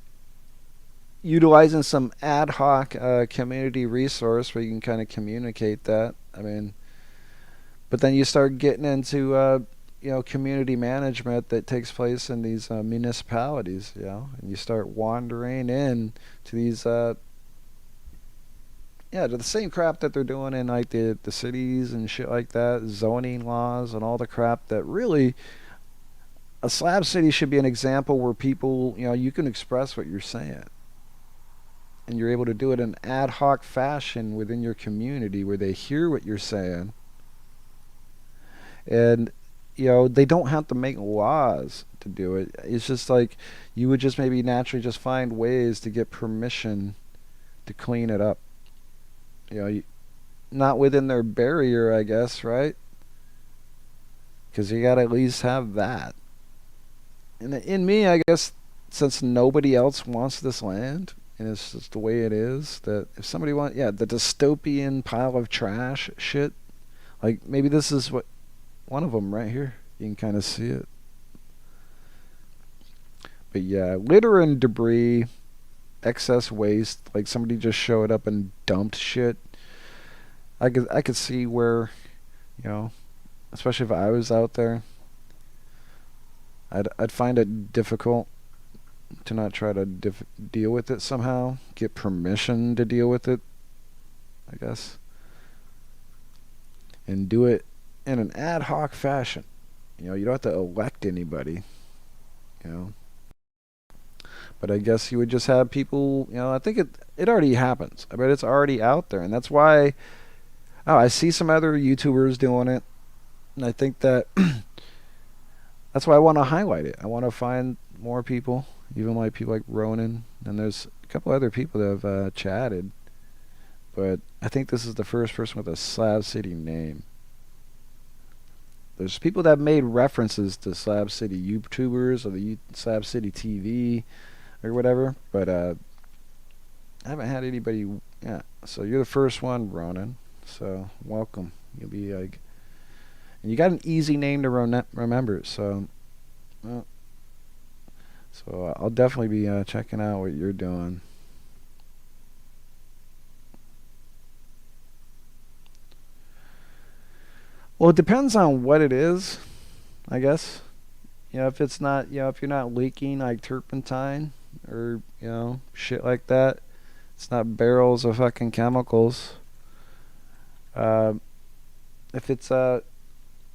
utilizing some ad hoc community resource where you can kind of communicate that. I mean, but then you start getting into community management that takes place in these municipalities, and you start wandering in to these to the same crap that they're doing in like the cities and shit like that, zoning laws and all the crap that really a slab city should be an example where people, you can express what you're saying. And you're able to do it in ad hoc fashion within your community where they hear what you're saying. And, they don't have to make laws to do it. It's just like you would just maybe naturally just find ways to get permission to clean it up. Not within their barrier, I guess, right? Because you got to at least have that. And in me, I guess, since nobody else wants this land, and it's just the way it is, that if somebody the dystopian pile of trash shit, like maybe this is what one of them right here. You can kind of see it. But yeah, litter and debris, excess waste, like somebody just showed up and dumped shit. I could see where, especially if I was out there, I'd find it difficult to not try to deal with it somehow, get permission to deal with it, I guess, and do it in an ad hoc fashion. You don't have to elect anybody, but I guess you would just have people, I think it already happens. I bet it's already out there, and that's why I see some other YouTubers doing it, and I think that that's why I want to highlight it. I want to find more people, even like people like Ronan, and there's a couple other people that have chatted, but I think this is the first person with a Slab City name. There's people that have made references to Slab City YouTubers or the Slab City TV or whatever, but I haven't had anybody. Yeah, so you're the first one, Ronan. So welcome. You'll be like, and you got an easy name to remember. So, I'll definitely be checking out what you're doing. Well, it depends on what it is, I guess. If it's not, if you're not leaking like turpentine or, shit like that, it's not barrels of fucking chemicals. If it's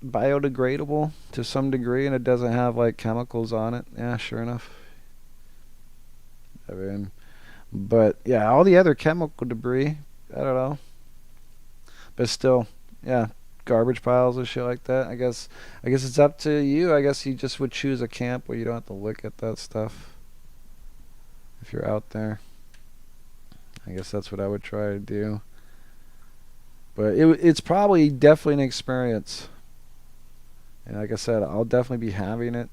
biodegradable to some degree and it doesn't have like chemicals on it, yeah, sure enough. I mean, but yeah, all the other chemical debris, I don't know. But still, yeah, garbage piles and shit like that. I guess it's up to you. I guess you just would choose a camp where you don't have to look at that stuff if you're out there. I guess that's what I would try to do. But it's probably definitely an experience. And like I said, I'll definitely be having it.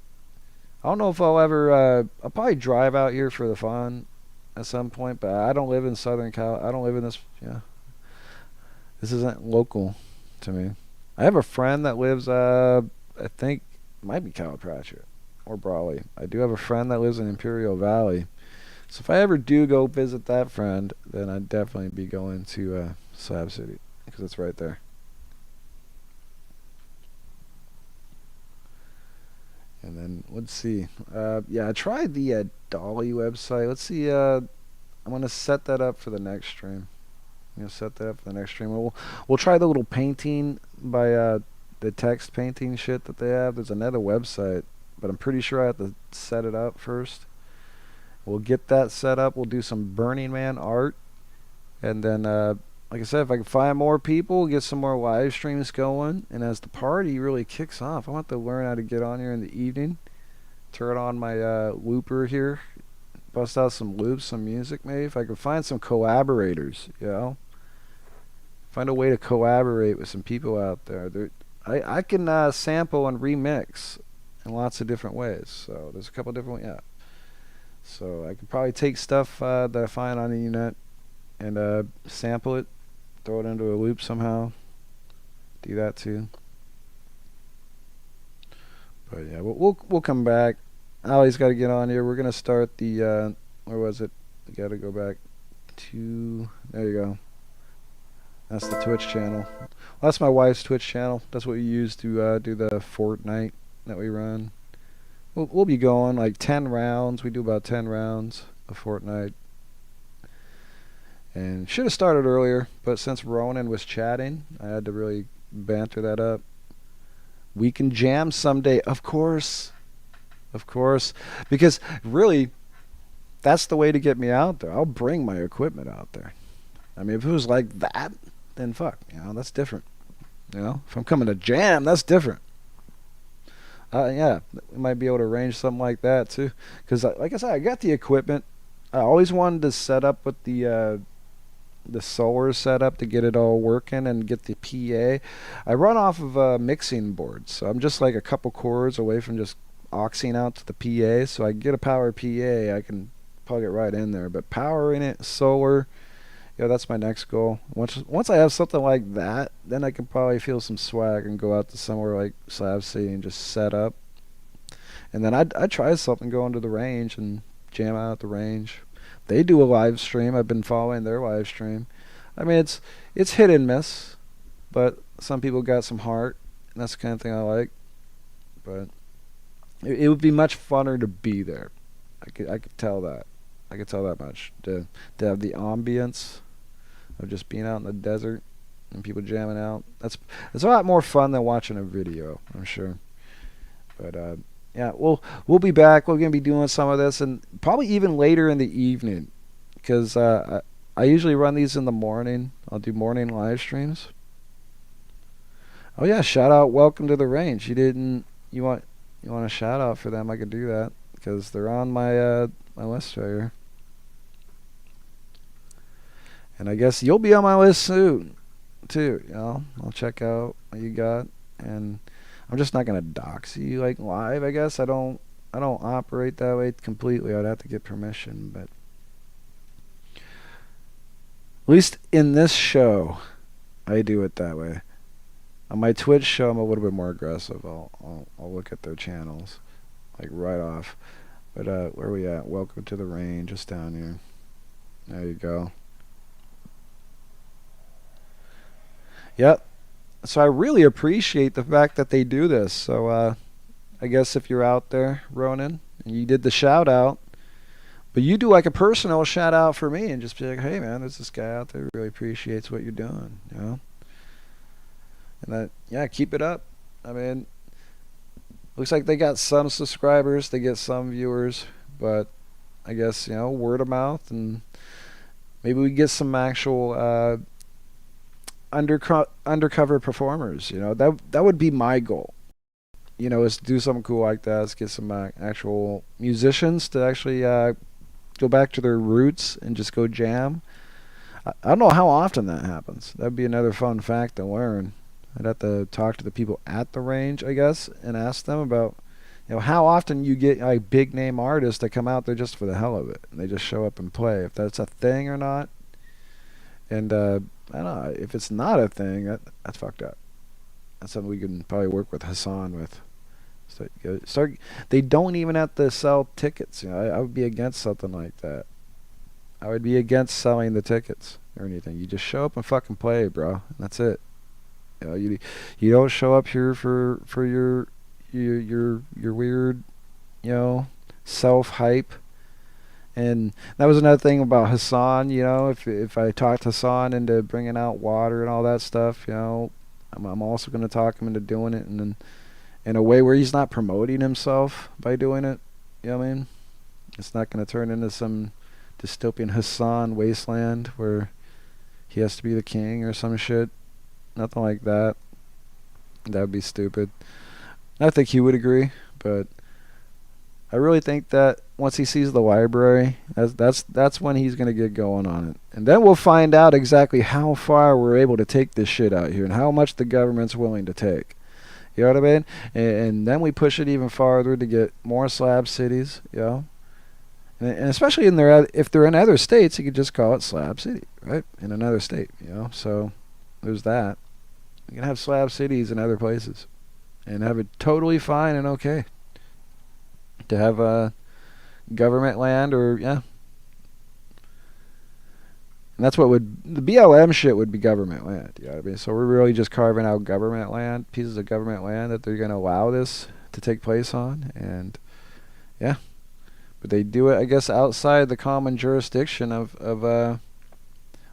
I don't know if I'll ever I'll probably drive out here for the fun at some point, but I don't live in Southern Cal. I don't live in this, this isn't local to me. I have a friend that lives, I think, might be Calipatria or Brawley. I do have a friend that lives in Imperial Valley. So if I ever do go visit that friend, then I'd definitely be going to Slab City because it's right there. And then let's see. Yeah, I tried the Dolly website. Let's see. I'm gonna set that up for the next stream. We'll try the little painting by the text painting shit that they have. There's another website, but I'm pretty sure I have to set it up first. We'll get that set up. We'll do some Burning Man art, and then like I said, if I can find more people, get some more live streams going, and as the party really kicks off, I want to learn how to get on here in the evening, turn on my looper here, bust out some loops, some music maybe. If I can find some collaborators, you know, find a way to collaborate with some people out there. I can sample and remix in lots of different ways. So there's a couple different, yeah. So I could probably take stuff that I find on the internet and sample it, throw it into a loop somehow. Do that too. But yeah, we'll come back. Ali's got to get on here. We're gonna start the where was it? We got to go back to, there you go. That's the Twitch channel. Well, that's my wife's Twitch channel. That's what we use to do the Fortnite that we run. We'll be going like 10 rounds. We do about 10 rounds of Fortnite. And should have started earlier, but since Ronan was chatting, I had to really banter that up. We can jam someday, of course. Of course. Because really, that's the way to get me out there. I'll bring my equipment out there. I mean, if it was like that, then fuck, you know, that's different. You know, if I'm coming to jam, that's different. Yeah, we might be able to arrange something like that too. Because, like I said, I got the equipment. I always wanted to set up with the solar setup to get it all working and get the PA. I run off of a mixing board, so I'm just like a couple cords away from just auxing out to the PA. So I get a power PA, I can plug it right in there. But powering it, solar, yeah, that's my next goal. Once I have something like that, then I can probably feel some swag and go out to somewhere like Slab City and just set up. And then I'd try something, going to the range and jam out at the range. They do a live stream. I've been following their live stream. I mean, it's hit and miss, but some people got some heart, and that's the kind of thing I like. But it would be much funner to be there. I could tell that. I could tell that much. To have the ambience of just being out in the desert and people jamming out. It's a lot more fun than watching a video, I'm sure. But yeah, we'll be back. We're gonna be doing some of this, and probably even later in the evening, because I usually run these in the morning. I'll do morning live streams. Oh yeah, shout out Welcome to the Range. You want a shout out for them? I could do that because they're on my my list right here. And I guess you'll be on my list soon too. You know, I'll check out what you got, and I'm just not gonna dox you like live. I guess I don't operate that way completely. I'd have to get permission, but at least in this show, I do it that way. On my Twitch show, I'm a little bit more aggressive. I'll look at their channels, like right off. But where are we at? Welcome to the Range, just down here. There you go. Yep. So I really appreciate the fact that they do this. So I guess if you're out there, Ronan, and you did the shout out, but you do like a personal shout out for me and just be like, hey man, there's this guy out there who really appreciates what you're doing, you know? And that, yeah, keep it up. I mean, looks like they got some subscribers, they get some viewers, but I guess, you know, word of mouth, and maybe we get some actual undercover performers. You know, that would be my goal. You know, is to do something cool like that. Is get some actual musicians to actually go back to their roots and just go jam. I don't know how often that happens. That'd be another fun fact to learn. I'd have to talk to the people at the range, I guess, and ask them about, you know, how often you get like big name artists that come out there just for the hell of it, and they just show up and play. If that's a thing or not. And I don't know, if it's not a thing, that's fucked up. That's something we can probably work with Hassan with. Start. They don't even have to sell tickets. You know, I would be against something like that. I would be against selling the tickets or anything. You just show up and fucking play, bro. And that's it. You know, you don't show up here for your weird, you know, self hype. And that was another thing about Hassan, you know, if I talked Hassan into bringing out water and all that stuff, you know, I'm also going to talk him into doing it, and then in a way where he's not promoting himself by doing it. You know what I mean? It's not going to turn into some dystopian Hassan wasteland where he has to be the king or some shit. Nothing like that. That would be stupid. I think he would agree, but I really think that once he sees the library, that's when he's gonna get going on it, and then we'll find out exactly how far we're able to take this shit out here and how much the government's willing to take. You know what I mean? And then we push it even farther to get more slab cities. You know, and especially if they're in other states, you could just call it Slab City, right? In another state. You know, so there's that. You can have slab cities in other places and have it totally fine and okay to have a government land, or yeah. And that's what the BLM shit would be government land. You know what I mean? So we're really just carving out government land, pieces of government land that they're going to allow this to take place on, and yeah. But they do it, I guess, outside the common jurisdiction of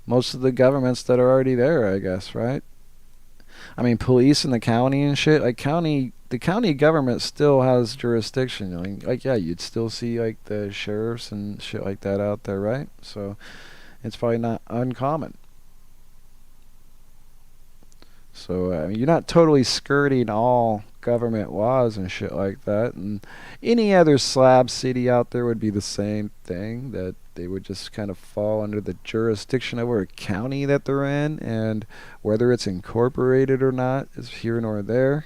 most of the governments that are already there, I guess, right? I mean, police in the county and shit. Like the county government still has jurisdiction. Like yeah, you'd still see like the sheriffs and shit like that out there, right? So it's probably not uncommon. So I mean, you're not totally skirting all government laws and shit like that. And any other slab city out there would be the same thing, that they would just kind of fall under the jurisdiction of a county that they're in, and whether it's incorporated or not is here nor there.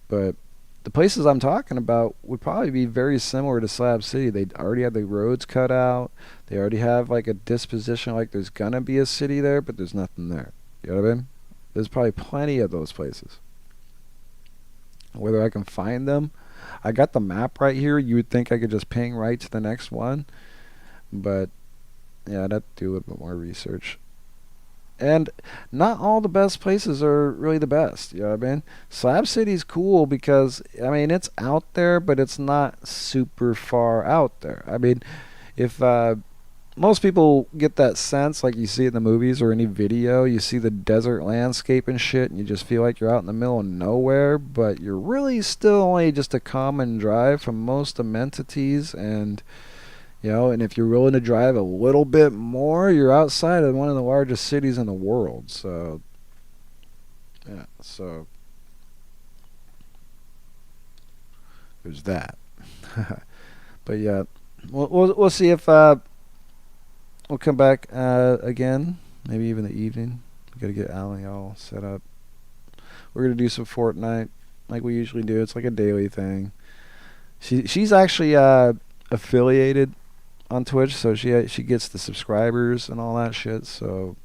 But the places I'm talking about would probably be very similar to Slab City. They already have the roads cut out. They already have like a disposition like there's gonna be a city there, but there's nothing there. You know what I mean? There's probably plenty of those places. Whether I can find them, I got the map right here. You would think I could just ping right to the next one, but yeah, I'd have to do a bit more research. And not all the best places are really the best. You know what I mean? Slab City's cool because, I mean, it's out there, but it's not super far out there. I mean, if most people get that sense, like you see in the movies or any video, you see the desert landscape and shit, and you just feel like you're out in the middle of nowhere, but you're really still only just a common drive from most amenities, and you know, and if you're willing to drive a little bit more, you're outside of one of the largest cities in the world. So yeah, so there's that. But yeah, we'll see if we'll come back again, maybe even the evening. We gotta get Alan all set up. We're gonna do some Fortnite like we usually do. It's like a daily thing. She's actually affiliated on Twitch, so she gets the subscribers and all that shit. So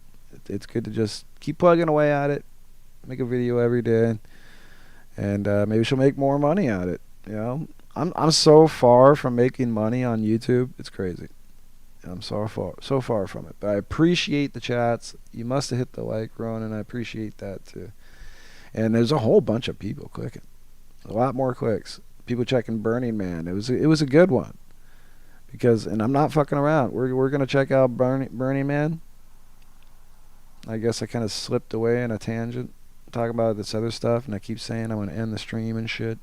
it's good to just keep plugging away at it, make a video every day, and maybe she'll make more money at it. You know, I'm so far from making money on YouTube. It's crazy. I'm so far from it. But I appreciate the chats. You must have hit the like, Ronan. I appreciate that too. And there's a whole bunch of people clicking, a lot more clicks. People checking Burning Man. It was a good one. Because, and I'm not fucking around. We're gonna check out Burning Man. I guess I kind of slipped away in a tangent, talking about this other stuff, and I keep saying I'm gonna end the stream and shit.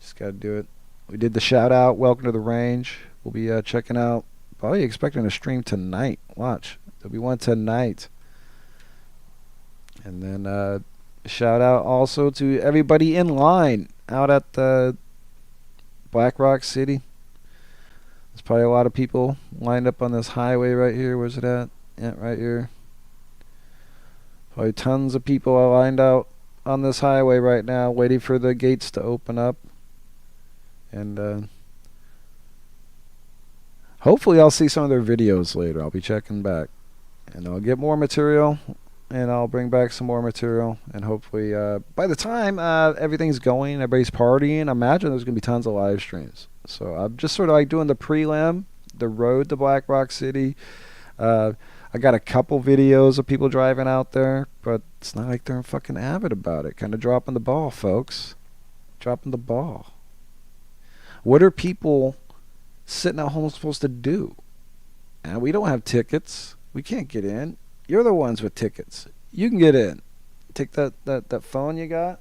Just gotta do it. We did the shout out. Welcome to the range. We'll be checking out. Probably expecting a stream tonight. Watch, there'll be one tonight. And then shout out also to everybody in line out at the Black Rock City. There's probably a lot of people lined up on this highway right here. Where's it at? Yeah, right here. Probably tons of people are lined out on this highway right now, waiting for the gates to open up. And hopefully I'll see some of their videos later. I'll be checking back. And I'll get more material, and I'll bring back some more material. And hopefully by the time everything's going, everybody's partying, I imagine there's going to be tons of live streams. So I'm just sort of like doing the prelim, the road to Black Rock City. I got a couple videos of people driving out there, but it's not like they're fucking avid about it. Kind of dropping the ball, folks. Dropping the ball. What are people sitting at home supposed to do? And we don't have tickets. We can't get in. You're the ones with tickets. You can get in. take that phone you got,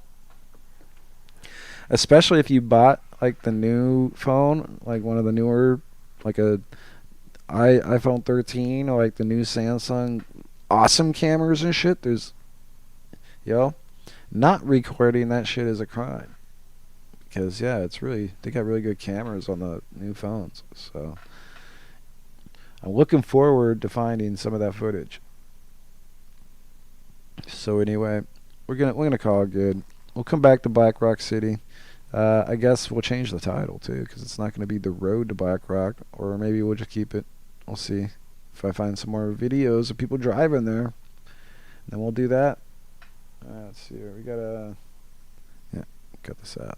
especially if you bought like the new phone, like one of the newer, like a iPhone 13 or like the new Samsung awesome cameras and shit. There's, not recording that shit is a crime. Because yeah, they got really good cameras on the new phones. So I'm looking forward to finding some of that footage. So anyway, we're gonna call it good. We'll come back to Black Rock City. I guess we'll change the title too, because it's not gonna be The Road to Black Rock, or maybe we'll just keep it. We'll see if I find some more videos of people driving there. Then we'll do that. Let's see here. We gotta cut this out.